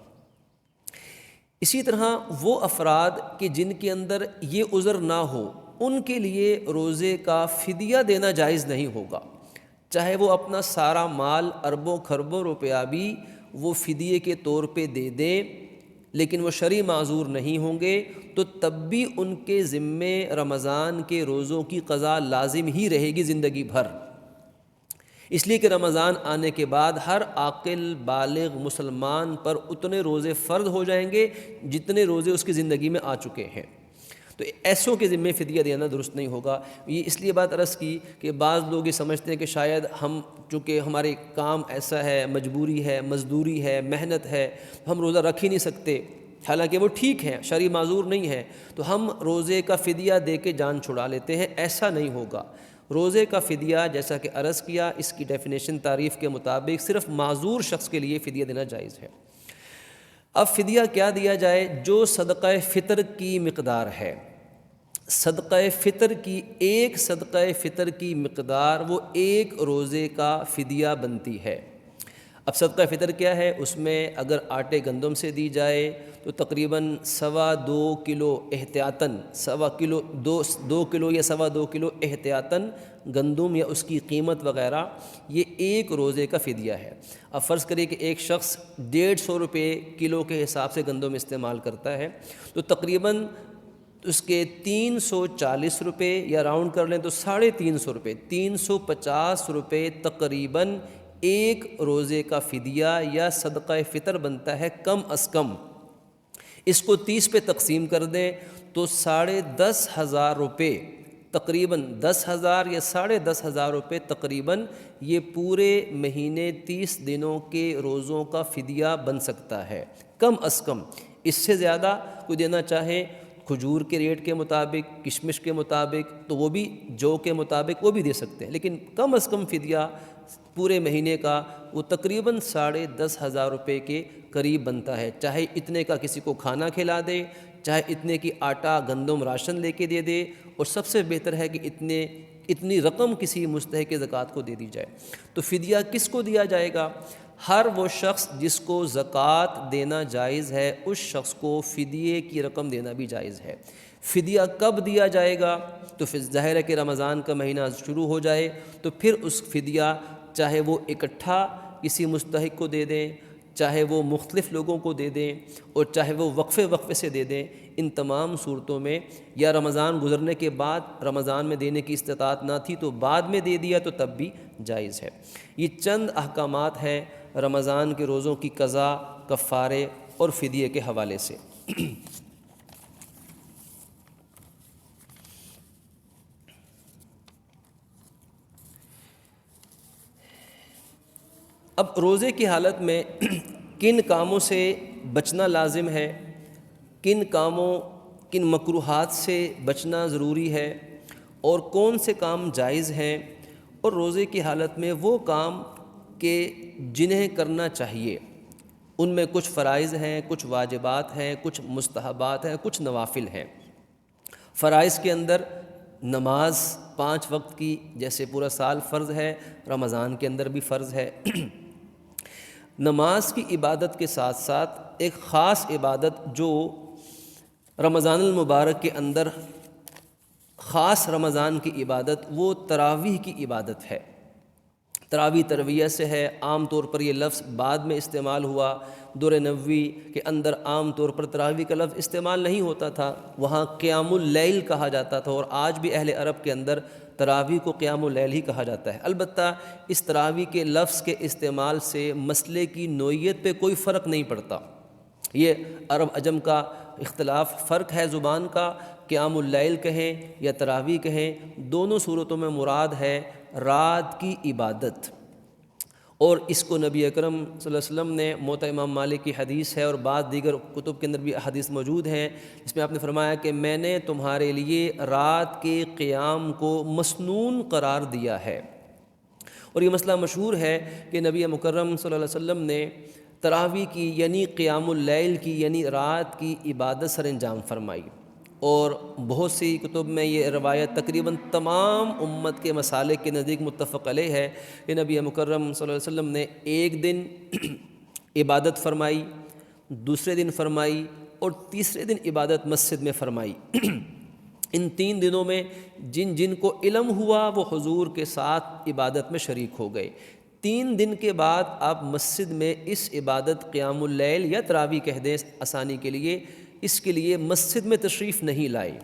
اسی طرح وہ افراد کہ جن کے اندر یہ عذر نہ ہو، ان کے لیے روزے کا فدیہ دینا جائز نہیں ہوگا، چاہے وہ اپنا سارا مال، اربوں خربوں روپیہ بھی وہ فدیے کے طور پہ دے دیں، لیکن وہ شرعی معذور نہیں ہوں گے، تو تب بھی ان کے ذمے رمضان کے روزوں کی قضا لازم ہی رہے گی زندگی بھر، اس لیے کہ رمضان آنے کے بعد ہر عاقل بالغ مسلمان پر اتنے روزے فرض ہو جائیں گے جتنے روزے اس کی زندگی میں آ چکے ہیں، تو ایسوں کے ذمے فدیہ دینا درست نہیں ہوگا۔ یہ اس لیے بات عرض کی کہ بعض لوگ یہ سمجھتے ہیں کہ شاید ہم چونکہ ہمارے کام ایسا ہے، مجبوری ہے، مزدوری ہے، محنت ہے، ہم روزہ رکھ ہی نہیں سکتے، حالانکہ وہ ٹھیک ہے، شرعی معذور نہیں ہے، تو ہم روزے کا فدیہ دے کے جان چھڑا لیتے ہیں، ایسا نہیں ہوگا۔ روزے کا فدیہ جیسا کہ عرض کیا، اس کی ڈیفینیشن تعریف کے مطابق صرف معذور شخص کے لیے فدیہ دینا جائز ہے۔ اب فدیہ کیا دیا جائے؟ جو صدقہ فطر کی مقدار ہے، صدقہ فطر کی ایک صدقہ فطر کی مقدار وہ ایک روزے کا فدیہ بنتی ہے۔ اب صدقہ فطر کیا ہے؟ اس میں اگر آٹے گندم سے دی جائے تو تقریباً 2.25 کلو احتیاطاً، 2 کلو یا 2.25 کلو احتیاطاً گندم یا اس کی قیمت وغیرہ، یہ ایک روزے کا فدیہ ہے۔ اب فرض کریے کہ ایک شخص 150 روپے کلو کے حساب سے گندم استعمال کرتا ہے، تو تقریباً اس کے 340 روپے، یا راؤنڈ کر لیں تو 350 روپے، 350 روپے تقریباً ایک روزے کا فدیہ یا صدقہ فطر بنتا ہے کم از کم۔ اس کو 30 پہ تقسیم کر دیں تو 10,500 روپے، تقریباً 10,000 یا 10,500 روپے تقریباً یہ پورے مہینے 30 دنوں کے روزوں کا فدیہ بن سکتا ہے کم از کم۔ اس سے زیادہ کوئی دینا چاہے کھجور کے ریٹ کے مطابق، کشمش کے مطابق، تو وہ بھی جو کے مطابق وہ بھی دے سکتے ہیں، لیکن کم از کم فدیہ پورے مہینے کا وہ تقریباً 10,500 روپے کے قریب بنتا ہے، چاہے اتنے کا کسی کو کھانا کھلا دے، چاہے اتنے کی آٹا گندم راشن لے کے دے دے، اور سب سے بہتر ہے کہ اتنی رقم کسی مستحق زکوٰۃ کو دے دی جائے۔ تو فدیہ کس کو دیا جائے گا؟ ہر وہ شخص جس کو زکوٰۃ دینا جائز ہے، اس شخص کو فدیے کی رقم دینا بھی جائز ہے۔ فدیہ کب دیا جائے گا؟ تو پھر ظاہر ہے کہ رمضان کا مہینہ شروع ہو جائے تو پھر اس فدیہ چاہے وہ اکٹھا کسی مستحق کو دے دیں، چاہے وہ مختلف لوگوں کو دے دیں، اور چاہے وہ وقفے سے دے دیں، ان تمام صورتوں میں، یا رمضان گزرنے کے بعد رمضان میں دینے کی استطاعت نہ تھی تو بعد میں دے دیا تو تب بھی جائز ہے۔ یہ چند احکامات ہیں رمضان کے روزوں کی قضا، کفارے اور فدیے کے حوالے سے۔ اب روزے کی حالت میں کن کاموں سے بچنا لازم ہے، کن مکروہات سے بچنا ضروری ہے، اور کون سے کام جائز ہیں، اور روزے کی حالت میں وہ کام کہ جنہیں کرنا چاہیے، ان میں کچھ فرائض ہیں، کچھ واجبات ہیں، کچھ مستحبات ہیں، کچھ نوافل ہیں۔ فرائض کے اندر نماز 5 وقت کی جیسے پورا سال فرض ہے، رمضان کے اندر بھی فرض ہے۔ نماز کی عبادت کے ساتھ ساتھ ایک خاص عبادت جو رمضان المبارک کے اندر خاص رمضان کی عبادت، وہ تراویح کی عبادت ہے۔ تراویح ترویہ سے ہے، عام طور پر یہ لفظ بعد میں استعمال ہوا، دور نبوی کے اندر عام طور پر تراویح کا لفظ استعمال نہیں ہوتا تھا، وہاں قیام اللیل کہا جاتا تھا، اور آج بھی اہل عرب کے اندر تراویح کو قیام اللیل ہی کہا جاتا ہے۔ البتہ اس تراویح کے لفظ کے استعمال سے مسئلے کی نوعیت پہ کوئی فرق نہیں پڑتا، یہ عرب عجم کا اختلاف فرق ہے زبان کا، قیام اللیل کہیں یا تراویح کہیں، دونوں صورتوں میں مراد ہے رات کی عبادت۔ اور اس کو نبی اکرم صلی اللہ علیہ وسلم نے موطا امام مالک کی حدیث ہے اور بعض دیگر کتب کے اندر بھی حدیث موجود ہیں، جس میں آپ نے فرمایا کہ میں نے تمہارے لیے رات کے قیام کو مسنون قرار دیا ہے۔ اور یہ مسئلہ مشہور ہے کہ نبی مکرم صلی اللہ علیہ وسلم نے تراویح کی یعنی قیام اللیل کی یعنی رات کی عبادت سر انجام فرمائی، اور بہت سی کتب میں یہ روایت تقریباً تمام امت کے مسالک کے نزدیک متفق علیہ ہے کہ نبی مکرم صلی اللہ علیہ وسلم نے ایک دن عبادت فرمائی، دوسرے دن فرمائی، اور تیسرے دن عبادت مسجد میں فرمائی۔ ان 3 دنوں میں جن جن کو علم ہوا وہ حضور کے ساتھ عبادت میں شریک ہو گئے۔ 3 دن کے بعد آپ مسجد میں اس عبادت قیام اللیل یا تراویح کہہ دیں آسانی کے لیے، اس کے لیے مسجد میں تشریف نہیں لائے۔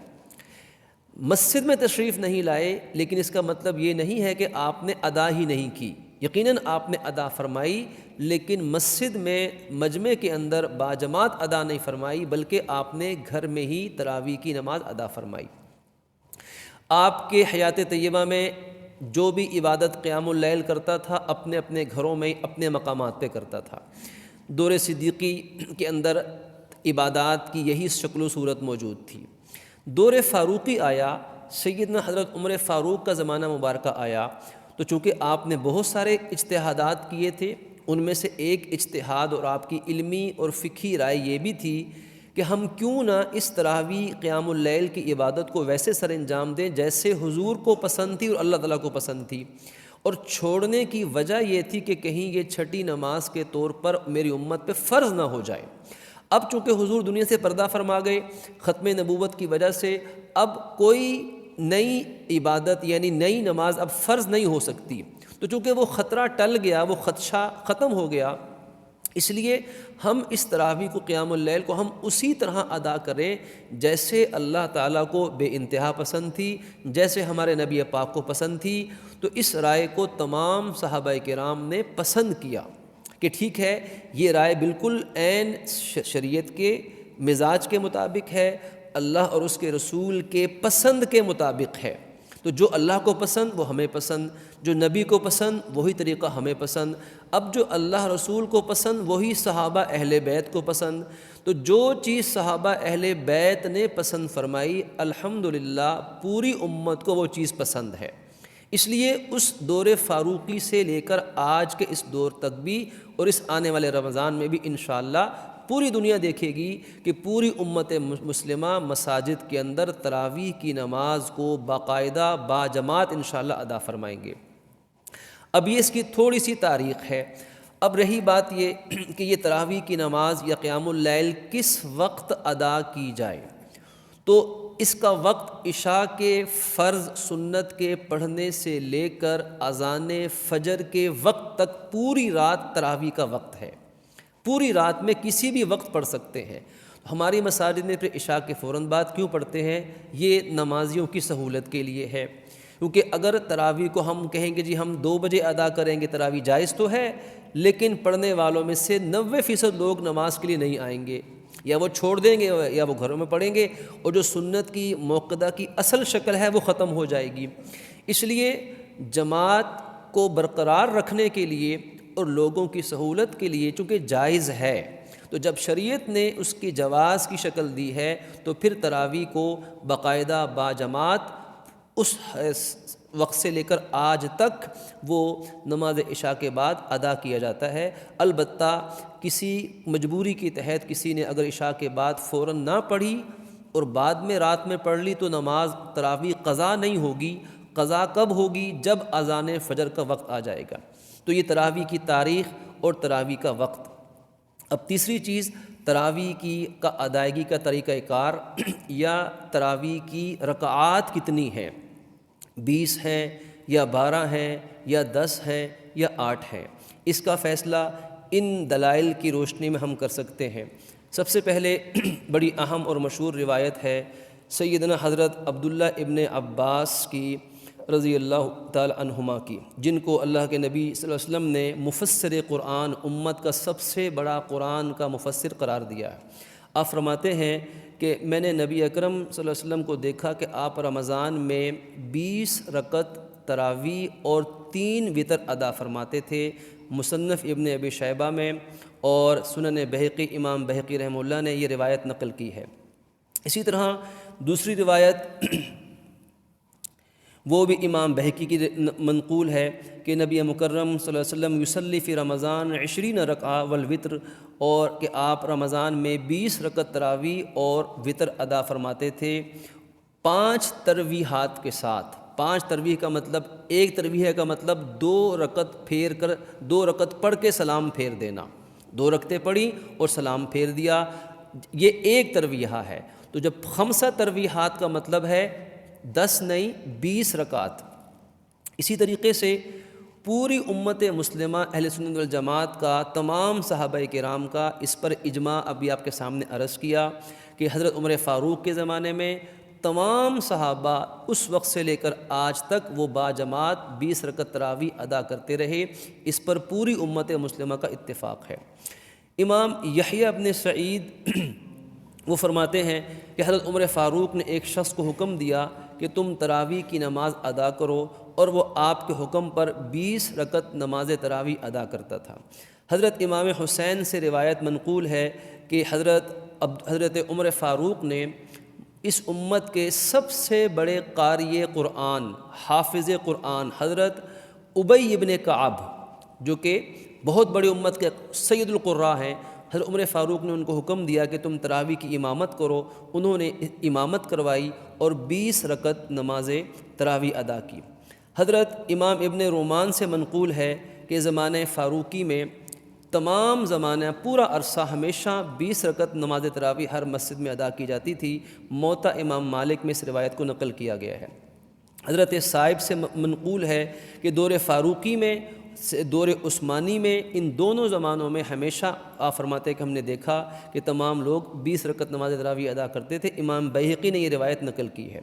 مسجد میں تشریف نہیں لائے لیکن اس کا مطلب یہ نہیں ہے کہ آپ نے ادا ہی نہیں کی، یقیناً آپ نے ادا فرمائی، لیکن مسجد میں مجمع کے اندر باجماعت ادا نہیں فرمائی، بلکہ آپ نے گھر میں ہی تراویح کی نماز ادا فرمائی۔ آپ کے حیات طیبہ میں جو بھی عبادت قیام اللیل کرتا تھا اپنے اپنے گھروں میں اپنے مقامات پہ کرتا تھا۔ دور صدیقی کے اندر عبادات کی یہی شکل و صورت موجود تھی۔ دور فاروقی آیا، سیدنا حضرت عمر فاروق کا زمانہ مبارکہ آیا، تو چونکہ آپ نے بہت سارے اجتہادات کیے تھے، ان میں سے ایک اجتہاد اور آپ کی علمی اور فقہی رائے یہ بھی تھی کہ ہم کیوں نہ اس تراویح قیام اللیل کی عبادت کو ویسے سر انجام دیں جیسے حضور کو پسند تھی اور اللہ تعالیٰ کو پسند تھی، اور چھوڑنے کی وجہ یہ تھی کہ کہیں یہ چھٹی نماز کے طور پر میری امت پہ فرض نہ ہو جائے۔ اب چونکہ حضور دنیا سے پردہ فرما گئے ختم نبوت کی وجہ سے، اب کوئی نئی عبادت یعنی نئی نماز اب فرض نہیں ہو سکتی، تو چونکہ وہ خطرہ ٹل گیا، وہ خدشہ ختم ہو گیا، اس لیے ہم اس تراویح کو قیام اللیل کو ہم اسی طرح ادا کریں جیسے اللہ تعالیٰ کو بے انتہا پسند تھی، جیسے ہمارے نبی پاک کو پسند تھی۔ تو اس رائے کو تمام صحابہ کرام نے پسند کیا کہ ٹھیک ہے، یہ رائے بالکل عین شریعت کے مزاج کے مطابق ہے، اللہ اور اس کے رسول کے پسند کے مطابق ہے۔ تو جو اللہ کو پسند وہ ہمیں پسند، جو نبی کو پسند وہی طریقہ ہمیں پسند۔ اب جو اللہ رسول کو پسند وہی صحابہ اہل بیت کو پسند، تو جو چیز صحابہ اہل بیت نے پسند فرمائی الحمدللہ پوری امت کو وہ چیز پسند ہے۔ اس لیے اس دور فاروقی سے لے کر آج کے اس دور تک بھی اور اس آنے والے رمضان میں بھی انشاءاللہ پوری دنیا دیکھے گی کہ پوری امت مسلمہ مساجد کے اندر تراویح کی نماز کو باقاعدہ باجماعت انشاءاللہ ادا فرمائیں گے۔ اب یہ اس کی تھوڑی سی تاریخ ہے۔ اب رہی بات یہ کہ یہ تراویح کی نماز یا قیام اللیل کس وقت ادا کی جائے، تو اس کا وقت عشاء کے فرض سنت کے پڑھنے سے لے کر اذان فجر کے وقت تک پوری رات تراویح کا وقت ہے۔ پوری رات میں کسی بھی وقت پڑھ سکتے ہیں۔ ہماری مساجد میں پھر عشاء کے فوراً بعد کیوں پڑھتے ہیں؟ یہ نمازیوں کی سہولت کے لیے ہے، کیونکہ اگر تراویح کو ہم کہیں گے جی ہم 2 بجے ادا کریں گے، تراویح جائز تو ہے لیکن پڑھنے والوں میں سے 90% لوگ نماز کے لیے نہیں آئیں گے، یا وہ چھوڑ دیں گے یا وہ گھروں میں پڑھیں گے، اور جو سنت کی موقدہ کی اصل شکل ہے وہ ختم ہو جائے گی۔ اس لیے جماعت کو برقرار رکھنے کے لیے اور لوگوں کی سہولت کے لیے چونکہ جائز ہے، تو جب شریعت نے اس کی جواز کی شکل دی ہے تو پھر تراویح کو باقاعدہ باجماعت اس وقت سے لے کر آج تک وہ نماز عشاء کے بعد ادا کیا جاتا ہے۔ البتہ کسی مجبوری کے تحت کسی نے اگر عشاء کے بعد فوراً نہ پڑھی اور بعد میں رات میں پڑھ لی تو نماز تراویح قضا نہیں ہوگی۔ قضا کب ہوگی؟ جب اذان فجر کا وقت آ جائے گا۔ تو یہ تراویح کی تاریخ اور تراویح کا وقت۔ اب تیسری چیز تراویح کا ادائیگی کا طریقہ کار یا تراویح کی رکعات کتنی ہیں، 20 ہیں یا 12 ہیں یا 10 ہیں یا 8 ہیں، اس کا فیصلہ ان دلائل کی روشنی میں ہم کر سکتے ہیں۔ سب سے پہلے بڑی اہم اور مشہور روایت ہے سیدنا حضرت عبداللہ ابن عباس کی رضی اللہ تعالی عنہما کی، جن کو اللہ کے نبی صلی اللہ علیہ وسلم نے مفسر قرآن، امت کا سب سے بڑا قرآن کا مفسر قرار دیا ہے۔ آپ فرماتے ہیں کہ میں نے نبی اکرم صلی اللہ علیہ وسلم کو دیکھا کہ آپ رمضان میں 20 رکعت تراویح اور 3 وتر ادا فرماتے تھے۔ مصنف ابن ابی شیبہ میں اور سنن بہقی، امام بہقی رحمہ اللہ نے یہ روایت نقل کی ہے۔ اسی طرح دوسری روایت وہ بھی امام بہقی کی منقول ہے کہ نبی مکرم صلی اللہ علیہ وسلم یصلی فی رمضان 20 رکعہ والوتر، اور کہ آپ رمضان میں 20 رکعت تراویح اور وتر ادا فرماتے تھے 5 ترویحات کے ساتھ۔ 5 ترویح کا مطلب، ایک ترویح کا مطلب 2 رکعت پھیر کر 2 رکعت پڑھ کے سلام پھیر دینا، 2 رکعتیں پڑھی اور سلام پھیر دیا، یہ ایک ترویحہ ہے۔ تو جب 5 ترویحات کا مطلب ہے 10 نہیں 20 رکعت۔ اسی طریقے سے پوری امت مسلمہ اہل سنت والجماعت کا، تمام صحابہ کرام کا اس پر اجماع ابھی آپ کے سامنے عرض کیا کہ حضرت عمر فاروق کے زمانے میں تمام صحابہ اس وقت سے لے کر آج تک وہ باجماعت 20 رکعت تراویح ادا کرتے رہے، اس پر پوری امت مسلمہ کا اتفاق ہے۔ امام یحییٰ بن سعید وہ فرماتے ہیں کہ حضرت عمر فاروق نے ایک شخص کو حکم دیا کہ تم تراویح کی نماز ادا کرو، اور وہ آپ کے حکم پر 20 رکعت نماز تراویح ادا کرتا تھا۔ حضرت امام حسین سے روایت منقول ہے کہ حضرت عمر فاروق نے اس امت کے سب سے بڑے قاری قرآن، حافظ قرآن حضرت ابی ابن کعب، جو کہ بہت بڑی امت کے سید القراء ہیں، حضرت عمر فاروق نے ان کو حکم دیا کہ تم تراویح کی امامت کرو۔ انہوں نے امامت کروائی اور 20 رکعت نماز تراویح ادا کی۔ حضرت امام ابن رومان سے منقول ہے کہ زمانہ فاروقی میں تمام زمانہ پورا عرصہ ہمیشہ 20 رکعت نماز تراویح ہر مسجد میں ادا کی جاتی تھی۔ موطا امام مالک میں اس روایت کو نقل کیا گیا ہے۔ حضرت صائب سے منقول ہے کہ دور فاروقی میں، دور عثمانی میں، ان دونوں زمانوں میں ہمیشہ آپ فرماتے ہیں کہ ہم نے دیکھا کہ تمام لوگ 20 رکعت نماز تراویح ادا کرتے تھے۔ امام بہقی نے یہ روایت نقل کی ہے۔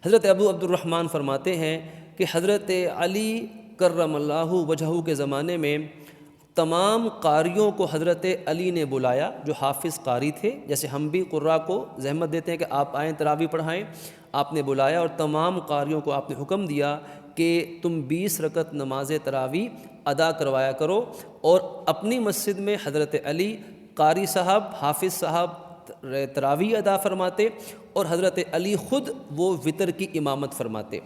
حضرت ابو عبد الرحمن فرماتے ہیں کہ حضرت علی کرم اللہ وجہہ کے زمانے میں تمام قاریوں کو حضرت علی نے بلایا، جو حافظ قاری تھے، جیسے ہم بھی قراء کو زحمت دیتے ہیں کہ آپ آئیں تراویح پڑھائیں، آپ نے بلایا اور تمام قاریوں کو آپ نے حکم دیا کہ تم 20 رکعت نماز تراویح ادا کروایا کرو، اور اپنی مسجد میں حضرت علی قاری صاحب، حافظ صاحب تراویح ادا فرماتے اور حضرت علی خود وہ وتر کی امامت فرماتے۔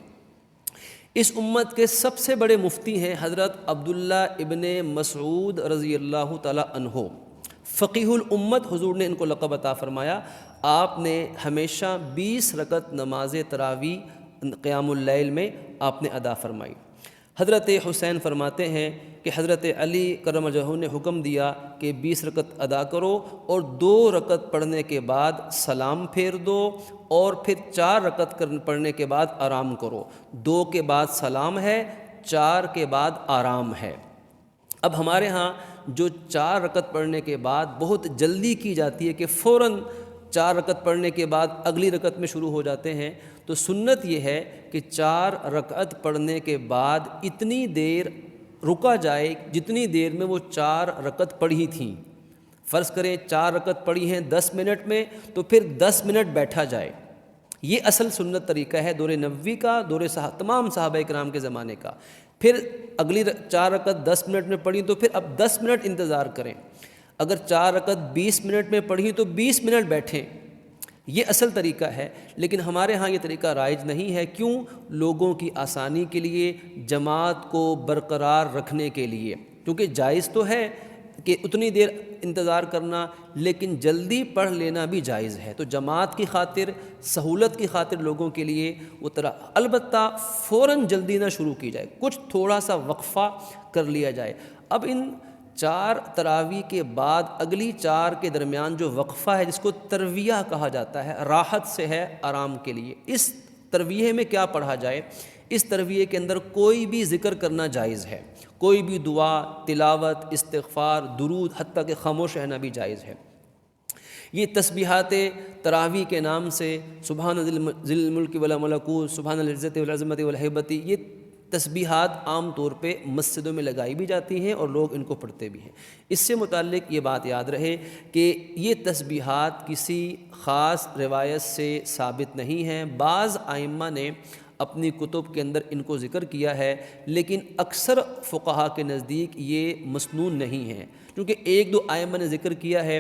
اس امت کے سب سے بڑے مفتی ہیں حضرت عبداللہ ابن مسعود رضی اللہ تعالی عنہ، فقیہ الامت حضور نے ان کو لقب عطا فرمایا۔ آپ نے ہمیشہ 20 رکعت نماز تراویح قیام اللیل میں آپ نے ادا فرمائی۔ حضرت حسین فرماتے ہیں کہ حضرت علی کرم وجہہ نے حکم دیا کہ 20 رکعت ادا کرو اور 2 رکعت پڑھنے کے بعد سلام پھیر دو، اور پھر 4 رکعت پڑھنے کے بعد آرام کرو۔ 2 کے بعد سلام ہے، 4 کے بعد آرام ہے۔ اب ہمارے ہاں جو 4 رکعت پڑھنے کے بعد بہت جلدی کی جاتی ہے کہ فوراً 4 رکعت پڑھنے کے بعد اگلی رکعت میں شروع ہو جاتے ہیں، تو سنت یہ ہے کہ 4 رکعت پڑھنے کے بعد اتنی دیر رکا جائے جتنی دیر میں وہ 4 رکعت پڑھی تھیں۔ فرض کریں 4 رکعت پڑھی ہیں 10 منٹ میں، تو پھر 10 منٹ بیٹھا جائے۔ یہ اصل سنت طریقہ ہے دور نبوی کا، تمام صحابہ کرام کے زمانے کا۔ پھر اگلی 4 رکعت 10 منٹ میں پڑھی تو پھر اب 10 منٹ انتظار کریں۔ اگر 4 رکعت 20 منٹ میں پڑھی تو 20 منٹ بیٹھیں۔ یہ اصل طریقہ ہے، لیکن ہمارے ہاں یہ طریقہ رائج نہیں ہے۔ کیوں؟ لوگوں کی آسانی کے لیے، جماعت کو برقرار رکھنے کے لیے، کیونکہ جائز تو ہے کہ اتنی دیر انتظار کرنا، لیکن جلدی پڑھ لینا بھی جائز ہے۔ تو جماعت کی خاطر، سہولت کی خاطر لوگوں کے لیے البتہ فوراً جلدی نہ شروع کی جائے، کچھ تھوڑا سا وقفہ کر لیا جائے۔ اب ان 4 تراویح کے بعد اگلی 4 کے درمیان جو وقفہ ہے، جس کو ترویہ کہا جاتا ہے، راحت سے ہے، آرام کے لیے۔ اس ترویہ میں کیا پڑھا جائے؟ اس ترویے کے اندر کوئی بھی ذکر کرنا جائز ہے، کوئی بھی دعا، تلاوت، استغفار، درود، حتیٰ کہ خاموش رہنا بھی جائز ہے۔ یہ تسبیحات تراویح کے نام سے سبحان ذی الملک والملکوت، سبحان العزت والعظمت والہیبت، یہ تسبیحات عام طور پہ مسجدوں میں لگائی بھی جاتی ہیں اور لوگ ان کو پڑھتے بھی ہیں۔ اس سے متعلق یہ بات یاد رہے کہ یہ تسبیحات کسی خاص روایت سے ثابت نہیں ہیں۔ بعض ائمہ نے اپنی کتب کے اندر ان کو ذکر کیا ہے، لیکن اکثر فقہا کے نزدیک یہ مسنون نہیں ہے، کیونکہ ایک دو ائمہ نے ذکر کیا ہے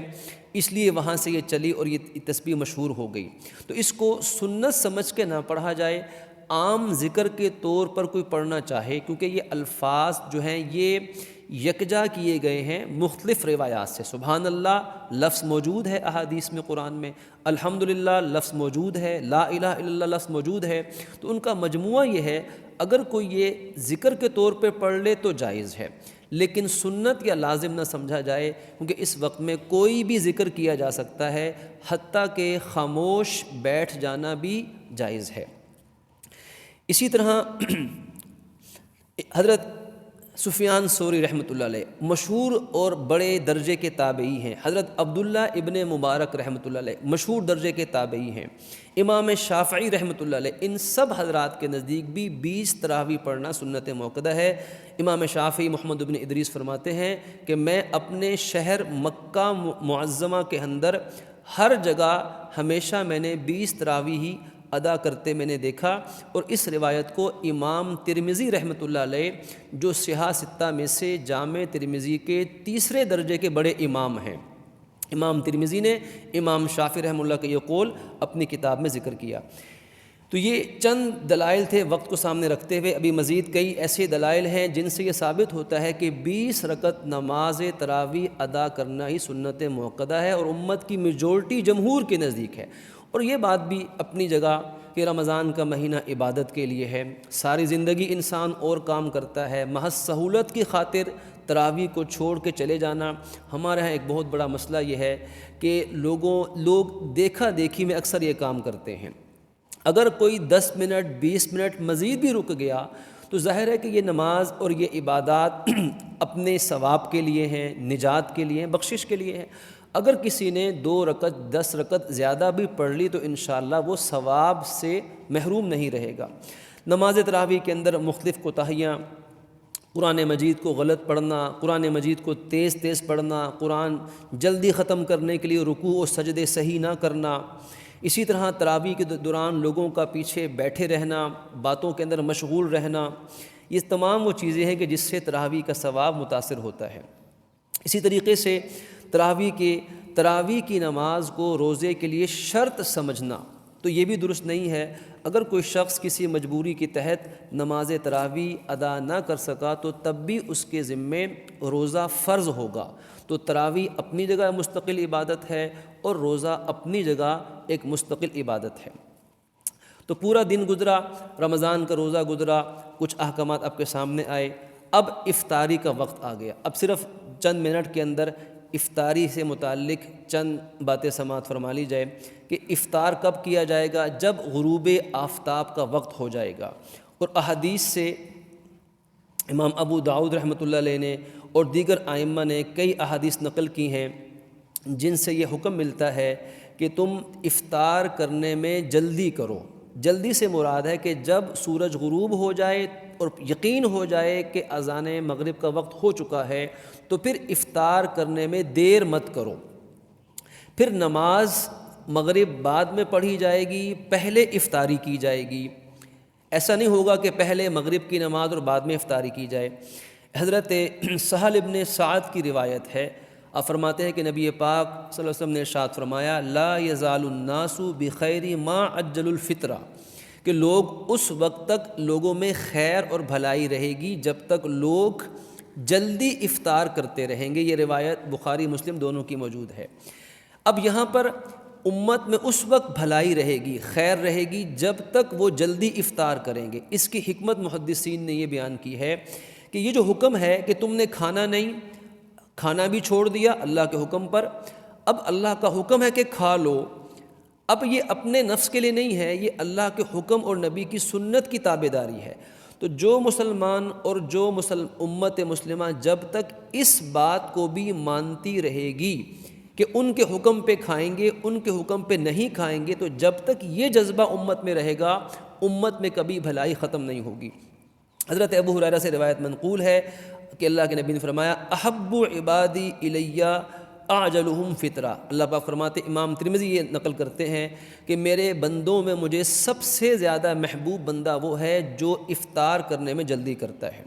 اس لیے وہاں سے یہ چلی اور یہ تسبیح مشہور ہو گئی۔ تو اس کو سنت سمجھ کے نہ پڑھا جائے، عام ذکر کے طور پر کوئی پڑھنا چاہے، کیونکہ یہ الفاظ جو ہیں یہ یکجا کیے گئے ہیں مختلف روایات سے۔ سبحان اللہ لفظ موجود ہے احادیث میں، قرآن میں، الحمدللہ لفظ موجود ہے، لا الہ الا اللہ لفظ موجود ہے، تو ان کا مجموعہ یہ ہے اگر کوئی یہ ذکر کے طور پہ پڑھ لے تو جائز ہے، لیکن سنت یا لازم نہ سمجھا جائے، کیونکہ اس وقت میں کوئی بھی ذکر کیا جا سکتا ہے، حتیٰ کہ خاموش بیٹھ جانا بھی جائز ہے۔ اسی طرح حضرت سفیان ثوری رحمۃ اللہ علیہ مشہور اور بڑے درجے کے تابعی ہیں، حضرت عبداللہ ابن مبارک رحمۃ اللہ علیہ مشہور درجے کے تابعی ہیں، امام شافعی رحمۃ اللہ علیہ، ان سب حضرات کے نزدیک بھی 20 تراویح پڑھنا سنت موقدہ ہے۔ امام شافعی محمد بن ادریس فرماتے ہیں کہ میں اپنے شہر مکہ معظمہ کے اندر ہر جگہ ہمیشہ میں نے 20 تراویح ہی ادا کرتے میں نے دیکھا، اور اس روایت کو امام ترمذی رحمۃ اللہ علیہ جو صحاح ستہ میں سے جامع ترمذی کے تیسرے درجے کے بڑے امام ہیں، امام ترمذی نے امام شافعی رحمہ اللہ کا یہ قول اپنی کتاب میں ذکر کیا۔ تو یہ چند دلائل تھے وقت کو سامنے رکھتے ہوئے، ابھی مزید کئی ایسے دلائل ہیں جن سے یہ ثابت ہوتا ہے کہ 20 رکعت نماز تراویح ادا کرنا ہی سنت موقدہ ہے اور امت کی میجورٹی جمہور کے نزدیک ہے۔ اور یہ بات بھی اپنی جگہ کہ رمضان کا مہینہ عبادت کے لیے ہے، ساری زندگی انسان اور کام کرتا ہے، محض سہولت کی خاطر تراویح کو چھوڑ کے چلے جانا، ہمارے ہاں ایک بہت بڑا مسئلہ یہ ہے کہ لوگ دیکھا دیکھی میں اکثر یہ کام کرتے ہیں۔ اگر کوئی 10 منٹ 20 منٹ مزید بھی رک گیا تو ظاہر ہے کہ یہ نماز اور یہ عبادات اپنے ثواب کے لیے ہیں، نجات کے لیے ہیں، بخشش کے لیے ہیں۔ اگر کسی نے 2 رکعت 10 رکعت زیادہ بھی پڑھ لی تو انشاءاللہ وہ ثواب سے محروم نہیں رہے گا۔ نماز تراویح کے اندر مختلف کوتاہیاں، قرآن مجید کو غلط پڑھنا، قرآن مجید کو تیز تیز پڑھنا، قرآن جلدی ختم کرنے کے لیے رکوع و سجدے صحیح نہ کرنا، اسی طرح تراویح کے دوران لوگوں کا پیچھے بیٹھے رہنا، باتوں کے اندر مشغول رہنا، یہ تمام وہ چیزیں ہیں کہ جس سے تراویح کا ثواب متاثر ہوتا ہے۔ اسی طریقے سے تراویح کی نماز کو روزے کے لیے شرط سمجھنا تو یہ بھی درست نہیں ہے۔ اگر کوئی شخص کسی مجبوری کے تحت نماز تراویح ادا نہ کر سکا تو تب بھی اس کے ذمے روزہ فرض ہوگا۔ تو تراویح اپنی جگہ مستقل عبادت ہے اور روزہ اپنی جگہ ایک مستقل عبادت ہے۔ تو پورا دن گزرا، رمضان کا روزہ گزرا، کچھ احکامات آپ کے سامنے آئے، اب افطاری کا وقت آ گیا۔ اب صرف چند منٹ کے اندر افطاری سے متعلق چند باتیں سماعت فرما لی جائے کہ افطار کب کیا جائے گا؟ جب غروب آفتاب کا وقت ہو جائے گا۔ اور احادیث سے امام ابو داؤد رحمۃ اللہ علیہ نے اور دیگر ائمہ نے کئی احادیث نقل کی ہیں جن سے یہ حکم ملتا ہے کہ تم افطار کرنے میں جلدی کرو۔ جلدی سے مراد ہے کہ جب سورج غروب ہو جائے اور یقین ہو جائے کہ اذان مغرب کا وقت ہو چکا ہے تو پھر افطار کرنے میں دیر مت کرو۔ پھر نماز مغرب بعد میں پڑھی جائے گی، پہلے افطاری کی جائے گی۔ ایسا نہیں ہوگا کہ پہلے مغرب کی نماز اور بعد میں افطاری کی جائے۔ حضرت سہل ابن سعد کی روایت ہے، آپ فرماتے ہیں کہ نبی پاک صلی اللہ علیہ وسلم نے ارشاد فرمایا لا یزال الناس بخیر ما عجل الفطرہ، کہ لوگ اس وقت تک لوگوں میں خیر اور بھلائی رہے گی جب تک لوگ جلدی افطار کرتے رہیں گے۔ یہ روایت بخاری مسلم دونوں کی موجود ہے۔ اب یہاں پر امت میں اس وقت بھلائی رہے گی، خیر رہے گی جب تک وہ جلدی افطار کریں گے۔ اس کی حکمت محدثین نے یہ بیان کی ہے کہ یہ جو حکم ہے کہ تم نے کھانا بھی چھوڑ دیا اللہ کے حکم پر، اب اللہ کا حکم ہے کہ کھا لو، اب یہ اپنے نفس کے لیے نہیں ہے، یہ اللہ کے حکم اور نبی کی سنت کی تابعداری ہے۔ تو جو مسلمان اور جو امت مسلمہ جب تک اس بات کو بھی مانتی رہے گی کہ ان کے حکم پہ کھائیں گے، ان کے حکم پہ نہیں کھائیں گے، تو جب تک یہ جذبہ امت میں رہے گا، امت میں کبھی بھلائی ختم نہیں ہوگی۔ حضرت ابو ہریرہ سے روایت منقول ہے کہ اللہ کے نبی نے فرمایا احب عبادی الیہ اعجلہم فطرہ۔ اللہ پاک فرماتے، امام ترمذی یہ نقل کرتے ہیں کہ میرے بندوں میں مجھے سب سے زیادہ محبوب بندہ وہ ہے جو افطار کرنے میں جلدی کرتا ہے۔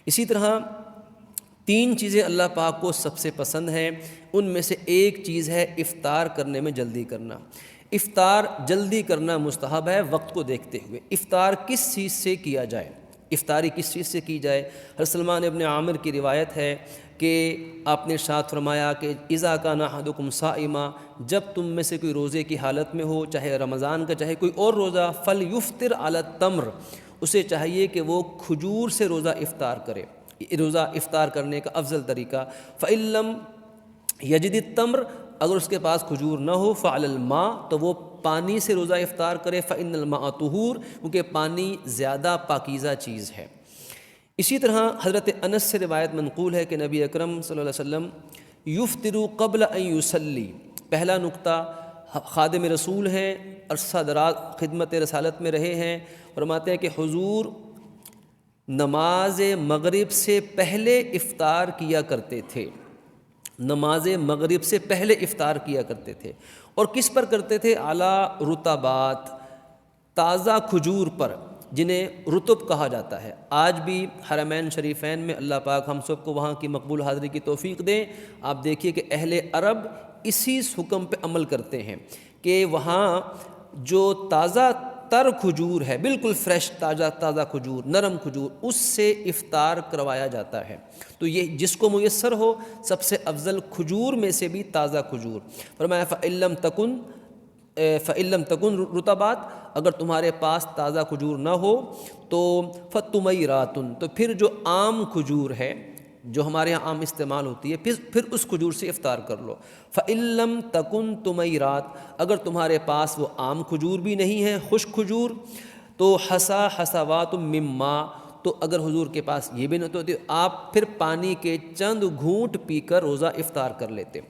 اسی طرح 3 چیزیں اللہ پاک کو سب سے پسند ہیں، ان میں سے ایک چیز ہے افطار کرنے میں جلدی کرنا۔ افطار جلدی کرنا مستحب ہے وقت کو دیکھتے ہوئے۔ افطار کس چیز سے کیا جائے، افطاری کس چیز سے کی جائے؟ حضرت سلمان ابن عامر کی روایت ہے کہ آپ نے ارشاد فرمایا کہ اذا کان احدکم صائما، جب تم میں سے کوئی روزے کی حالت میں ہو، چاہے رمضان کا چاہے کوئی اور روزہ، فلیفطر علی التمر، اسے چاہیے کہ وہ کھجور سے روزہ افطار کرے۔ روزہ افطار کرنے کا افضل طریقہ، فإن لم یجد التمر، اگر اس کے پاس کھجور نہ ہو، فعلی الماء، تو وہ پانی سے روزہ افطار کرے، فإن الماء طہور، کیونکہ پانی زیادہ پاکیزہ چیز ہے۔ اسی طرح حضرت انس سے روایت منقول ہے کہ نبی اکرم صلی اللہ علیہ وسلم یفطر قبل ان یصلی۔ پہلا نقطہ، خادم رسول ہیں، عرصہ دراز خدمت رسالت میں رہے ہیں، فرماتے ہیں کہ حضور نماز مغرب سے پہلے افطار کیا کرتے تھے، نماز مغرب سے پہلے افطار کیا کرتے تھے، اور کس پر کرتے تھے؟ اعلیٰ رطبات، تازہ کھجور پر، جنہیں رطب کہا جاتا ہے۔ آج بھی حرمین شریفین میں اللہ پاک ہم سب کو وہاں کی مقبول حاضری کی توفیق دیں۔ آپ دیکھیے کہ اہل عرب اسی حکم پہ عمل کرتے ہیں کہ وہاں جو تازہ تر کھجور ہے، بالکل فریش تازہ کھجور، نرم کھجور، اس سے افطار کروایا جاتا ہے۔ تو یہ جس کو میسر ہو، سب سے افضل کھجور میں سے بھی تازہ کھجور۔ فرمایا فإن لم تکن رطبات، اگر تمہارے پاس تازہ کھجور نہ ہو تو فتمیرات، تو پھر جو عام کھجور ہے، جو ہمارے یہاں عام استعمال ہوتی ہے، پھر اس کھجور سے افطار کر لو۔ فإن لم تکن تمیرات، اگر تمہارے پاس وہ عام کھجور بھی نہیں ہے، خشک کھجور، تو حصا حصوات من ماء، تو اگر حضور کے پاس یہ بھی نہ تو آپ پھر پانی کے چند گھونٹ پی کر روزہ افطار کر لیتے۔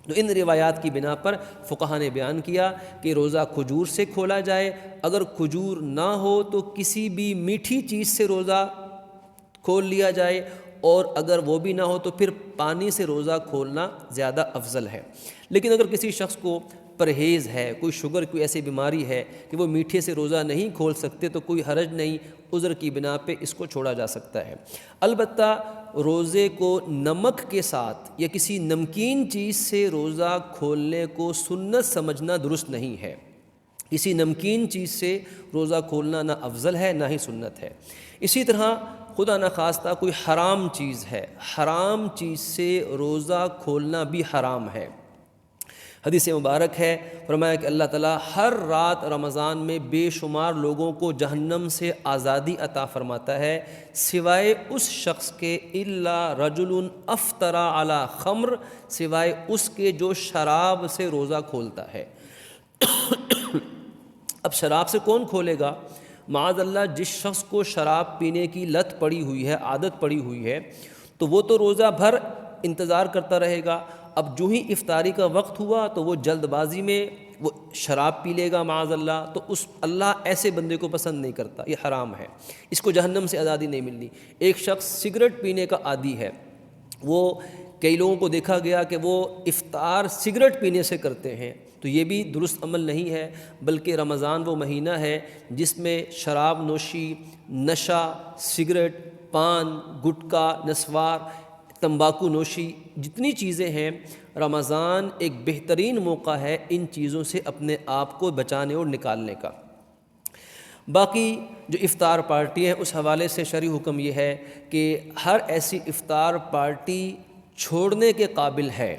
تو ان روایات کی بنا پر فقہا نے بیان کیا کہ روزہ کھجور سے کھولا جائے، اگر کھجور نہ ہو تو کسی بھی میٹھی چیز سے روزہ کھول لیا جائے، اور اگر وہ بھی نہ ہو تو پھر پانی سے روزہ کھولنا زیادہ افضل ہے۔ لیکن اگر کسی شخص کو پرہیز ہے، کوئی شوگر، کوئی ایسی بیماری ہے کہ وہ میٹھے سے روزہ نہیں کھول سکتے، تو کوئی حرج نہیں، عذر کی بنا پہ اس کو چھوڑا جا سکتا ہے۔ البتہ روزے کو نمک کے ساتھ یا کسی نمکین چیز سے روزہ کھولنے کو سنت سمجھنا درست نہیں ہے۔ کسی نمکین چیز سے روزہ کھولنا نہ افضل ہے نہ ہی سنت ہے۔ اسی طرح خدا نخواستہ کوئی حرام چیز ہے، حرام چیز سے روزہ کھولنا بھی حرام ہے۔ حدیث مبارک ہے، فرمایا کہ اللہ تعالیٰ ہر رات رمضان میں بے شمار لوگوں کو جہنم سے آزادی عطا فرماتا ہے، سوائے اس شخص کے الا رجل افطر علی خمر، سوائے اس کے جو شراب سے روزہ کھولتا ہے۔ اب شراب سے کون کھولے گا؟ معاذ اللہ، جس شخص کو شراب پینے کی لت پڑی ہوئی ہے، عادت پڑی ہوئی ہے، تو وہ تو روزہ بھر انتظار کرتا رہے گا۔ اب جو ہی افطاری کا وقت ہوا تو وہ جلد بازی میں وہ شراب پی لے گا معاذ اللہ، تو اللہ ایسے بندے کو پسند نہیں کرتا، یہ حرام ہے، اس کو جہنم سے آزادی نہیں ملنی۔ ایک شخص سگریٹ پینے کا عادی ہے، وہ کئی لوگوں کو دیکھا گیا کہ وہ افطار سگریٹ پینے سے کرتے ہیں، تو یہ بھی درست عمل نہیں ہے، بلکہ رمضان وہ مہینہ ہے جس میں شراب نوشی، نشہ، سگریٹ، پان، گٹکا، نسوار، تمباکو نوشی، جتنی چیزیں ہیں، رمضان ایک بہترین موقع ہے ان چیزوں سے اپنے آپ کو بچانے اور نکالنے کا۔ باقی جو افطار پارٹی ہیں، اس حوالے سے شرعی حکم یہ ہے کہ ہر ایسی افطار پارٹی چھوڑنے کے قابل ہے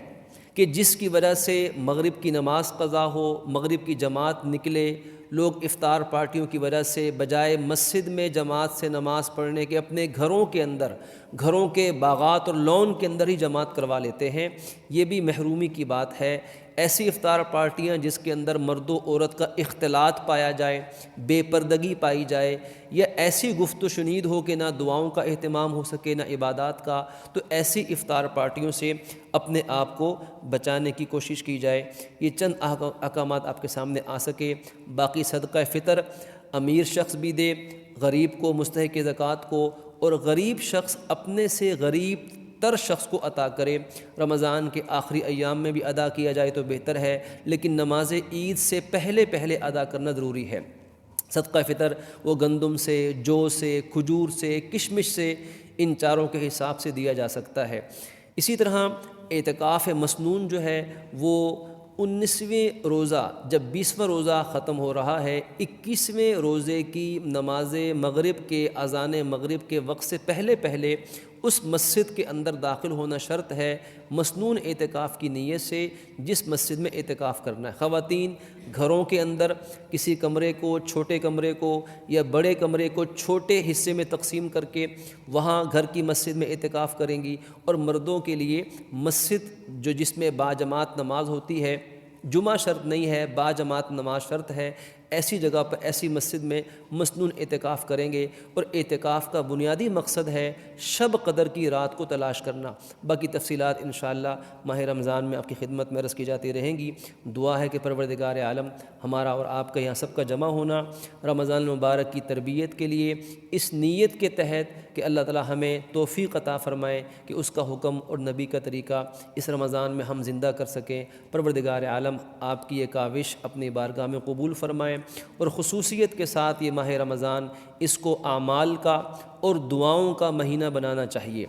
کہ جس کی وجہ سے مغرب کی نماز قضا ہو، مغرب کی جماعت نکلے، لوگ افطار پارٹیوں کی وجہ سے بجائے مسجد میں جماعت سے نماز پڑھنے کے اپنے گھروں کے اندر، گھروں کے باغات اور لون کے اندر ہی جماعت کروا لیتے ہیں۔ یہ بھی محرومی کی بات ہے۔ ایسی افطار پارٹیاں جس کے اندر مرد و عورت کا اختلاط پایا جائے، بے پردگی پائی جائے، یا ایسی گفت و شنید ہو کہ نہ دعاؤں کا اہتمام ہو سکے نہ عبادات کا، تو ایسی افطار پارٹیوں سے اپنے آپ کو بچانے کی کوشش کی جائے۔ یہ چند احکامات آپ کے سامنے آ سکے۔ باقی صدقہ فطر امیر شخص بھی دے، غریب کو، مستحق زکوٰۃ کو، اور غریب شخص اپنے سے غریب تر شخص کو عطا کرے۔ رمضان کے آخری ایام میں بھی ادا کیا جائے تو بہتر ہے، لیکن نماز عید سے پہلے ادا کرنا ضروری ہے۔ صدقہ فطر وہ گندم سے، جو سے، کھجور سے، کشمش سے، ان چاروں کے حساب سے دیا جا سکتا ہے۔ اسی طرح اعتکاف مسنون جو ہے وہ 19ویں روزہ، جب 20واں روزہ ختم ہو رہا ہے، 21ویں روزے کی نماز مغرب کے، اذان مغرب کے وقت سے پہلے اس مسجد کے اندر داخل ہونا شرط ہے، مسنون اعتکاف کی نیت سے، جس مسجد میں اعتکاف کرنا ہے۔ خواتین گھروں کے اندر کسی کمرے کو، چھوٹے کمرے کو یا بڑے کمرے کو چھوٹے حصے میں تقسیم کر کے وہاں گھر کی مسجد میں اعتکاف کریں گی، اور مردوں کے لیے مسجد جس میں باجماعت نماز ہوتی ہے، جمعہ شرط نہیں ہے، باجماعت نماز شرط ہے، ایسی جگہ پر، ایسی مسجد میں مسنون اعتکاف کریں گے۔ اور اعتکاف کا بنیادی مقصد ہے شب قدر کی رات کو تلاش کرنا۔ باقی تفصیلات انشاءاللہ ماہ رمضان میں آپ کی خدمت میں عرض کی جاتی رہیں گی۔ دعا ہے کہ پروردگار عالم ہمارا اور آپ کا یہاں سب کا جمع ہونا رمضان المبارک کی تربیت کے لیے، اس نیت کے تحت کہ اللہ تعالی ہمیں توفیق عطا فرمائے کہ اس کا حکم اور نبی کا طریقہ اس رمضان میں ہم زندہ کر سکیں۔ پروردگار عالم آپ کی یہ کاوش اپنی بارگاہ میں قبول فرمائے، اور خصوصیت کے ساتھ یہ ماہ رمضان اس کو اعمال کا اور دعاؤں کا مہینہ بنانا چاہیے۔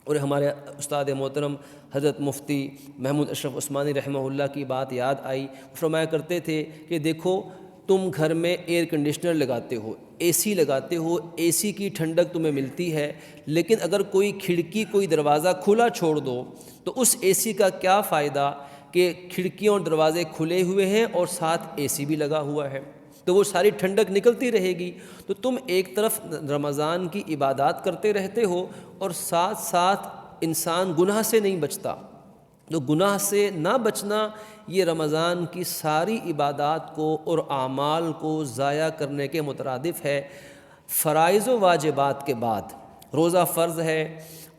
اور ہمارے استاد محترم حضرت مفتی محمود اشرف عثمانی رحمہ اللہ کی بات یاد آئی، فرمایا کرتے تھے کہ دیکھو تم گھر میں ایئر کنڈیشنر لگاتے ہو، اے سی لگاتے ہو، اے سی کی ٹھنڈک تمہیں ملتی ہے، لیکن اگر کوئی کھڑکی، کوئی دروازہ کھلا چھوڑ دو تو اس اے سی کا کیا فائدہ کہ کھڑکیوں اور دروازے کھلے ہوئے ہیں اور ساتھ اے سی بھی لگا ہوا ہے، تو وہ ساری ٹھنڈک نکلتی رہے گی۔ تو تم ایک طرف رمضان کی عبادات کرتے رہتے ہو اور ساتھ ساتھ انسان گناہ سے نہیں بچتا، تو گناہ سے نہ بچنا یہ رمضان کی ساری عبادات کو اور اعمال کو ضائع کرنے کے مترادف ہے۔ فرائض و واجبات کے بعد روزہ فرض ہے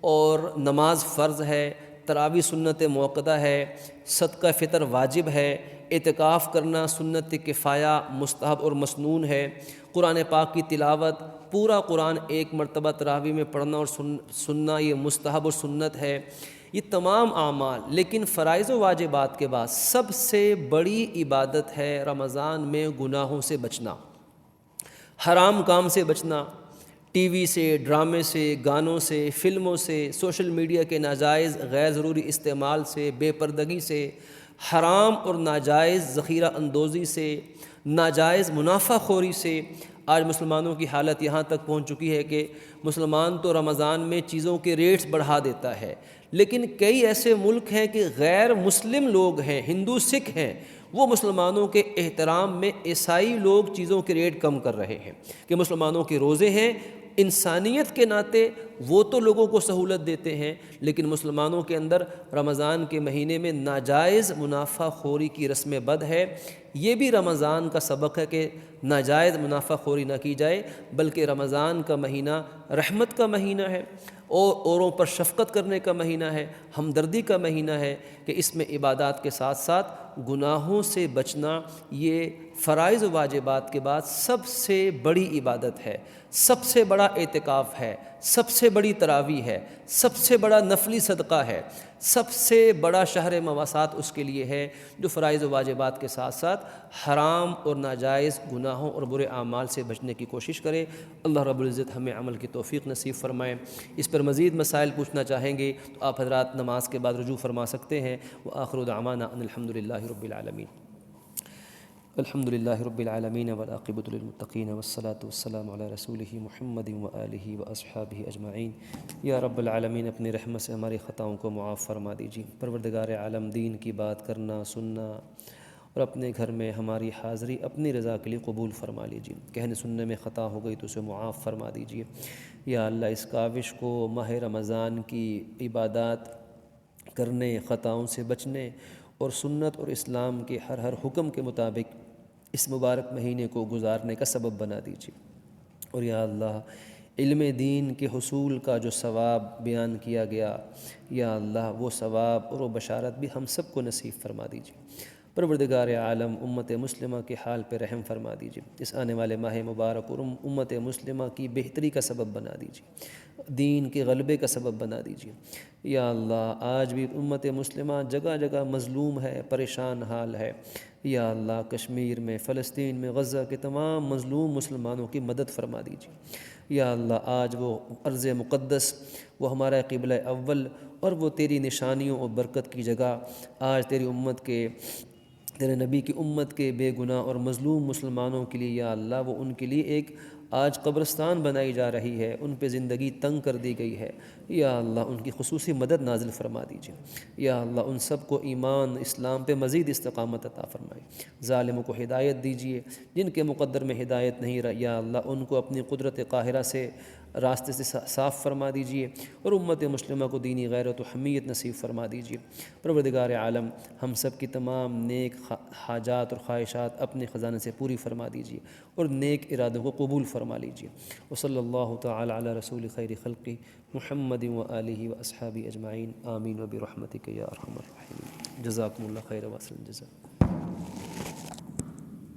اور نماز فرض ہے، تراویح سنت موقدہ ہے، صدقہ فطر واجب ہے، اعتکاف کرنا سنت کفایہ مستحب اور مسنون ہے، قرآن پاک کی تلاوت، پورا قرآن ایک مرتبہ تراویح میں پڑھنا اور سننا یہ مستحب اور سنت ہے۔ یہ تمام اعمال، لیکن فرائض و واجبات کے بعد سب سے بڑی عبادت ہے رمضان میں گناہوں سے بچنا، حرام کام سے بچنا، ٹی وی سے، ڈرامے سے، گانوں سے، فلموں سے، سوشل میڈیا کے ناجائز غیر ضروری استعمال سے، بے پردگی سے، حرام اور ناجائز ذخیرہ اندوزی سے، ناجائز منافع خوری سے۔ آج مسلمانوں کی حالت یہاں تک پہنچ چکی ہے کہ مسلمان تو رمضان میں چیزوں کے ریٹس بڑھا دیتا ہے، لیکن کئی ایسے ملک ہیں کہ غیر مسلم لوگ ہیں، ہندو سکھ ہیں، وہ مسلمانوں کے احترام میں عیسائی لوگ چیزوں کے ریٹ کم کر رہے ہیں کہ مسلمانوں کے روزے ہیں، انسانیت کے ناطے وہ تو لوگوں کو سہولت دیتے ہیں، لیکن مسلمانوں کے اندر رمضان کے مہینے میں ناجائز منافع خوری کی رسم بد ہے۔ یہ بھی رمضان کا سبق ہے کہ ناجائز منافع خوری نہ کی جائے، بلکہ رمضان کا مہینہ رحمت کا مہینہ ہے اور اوروں پر شفقت کرنے کا مہینہ ہے، ہمدردی کا مہینہ ہے، کہ اس میں عبادات کے ساتھ ساتھ گناہوں سے بچنا یہ فرائض و واجبات کے بعد سب سے بڑی عبادت ہے، سب سے بڑا اعتکاف ہے، سب سے بڑی تراویح ہے، سب سے بڑا نفلی صدقہ ہے، سب سے بڑا شہر مواسات اس کے لیے ہے جو فرائض و واجبات کے ساتھ ساتھ حرام اور ناجائز گناہوں اور برے اعمال سے بچنے کی کوشش کرے۔ اللہ رب العزت ہمیں عمل کی توفیق نصیب فرمائے۔ اس پر مزید مسائل پوچھنا چاہیں گے تو آپ حضرات نماز کے بعد رجوع فرما سکتے ہیں۔ وآخر دعوانا ان الحمدللہ رب العالمین۔ الحمد للہ رب العالمین والعاقبۃ للمتقین والصلاة والسلام علی رسولہ محمد وآلہ واصحابہ اجمعین۔ یا رب العالمین اپنی رحمت سے ہماری خطاؤں کو معاف فرما دیجیے۔ پروردگار عالم دین کی بات کرنا، سننا اور اپنے گھر میں ہماری حاضری اپنی رضا کے لیے قبول فرما لیجیے۔ کہنے سننے میں خطا ہو گئی تو اسے معاف فرما دیجیے۔ یا اللہ اس کاوش کو ماہ رمضان کی عبادات کرنے، خطاؤں سے بچنے اور سنت اور اسلام کے ہر حکم کے مطابق اس مبارک مہینے کو گزارنے کا سبب بنا دیجیے۔ اور یا اللہ علم دین کے حصول کا جو ثواب بیان کیا گیا، یا اللہ وہ ثواب اور وہ بشارت بھی ہم سب کو نصیب فرما دیجیے۔ پروردگار عالم امت مسلمہ کے حال پہ رحم فرما دیجیے۔ اس آنے والے ماہ مبارک اور امت مسلمہ کی بہتری کا سبب بنا دیجیے، دین کے غلبے کا سبب بنا دیجیے۔ یا اللہ آج بھی امت مسلمہ جگہ جگہ مظلوم ہے، پریشان حال ہے۔ یا اللہ کشمیر میں، فلسطین میں، غزہ کے تمام مظلوم مسلمانوں کی مدد فرما دیجیے۔ یا اللہ آج وہ ارض مقدس، وہ ہمارا قبلہ اول اور وہ تیری نشانیوں اور برکت کی جگہ، آج تیری امت کے، تیرے نبی کی امت کے بے گناہ اور مظلوم مسلمانوں کے لیے یا اللہ وہ ان کے لیے ایک آج قبرستان بنائی جا رہی ہے، ان پہ زندگی تنگ کر دی گئی ہے۔ یا اللہ ان کی خصوصی مدد نازل فرما دیجیے۔ یا اللہ ان سب کو ایمان اسلام پہ مزید استقامت عطا فرمائے۔ ظالموں کو ہدایت دیجیے، جن کے مقدر میں ہدایت نہیں رہا یا اللہ ان کو اپنی قدرت قاہرہ سے راستے سے صاف فرما دیجیے، اور امت مسلمہ کو دینی غیرت و حمیت نصیب فرما دیجیے۔ پروردگار عالم ہم سب کی تمام نیک حاجات اور خواہشات اپنے خزانے سے پوری فرما دیجیے، اور نیک ارادوں کو قبول فرما لیجیے۔ وصلی اللہ تعالی علی رسول خیر خلقی محمد و آلہ و اصحابہ اجمعین، آمین و برحمتک یا ارحم الراحمین۔ جزاکم اللہ خیر و احسن الجزاء۔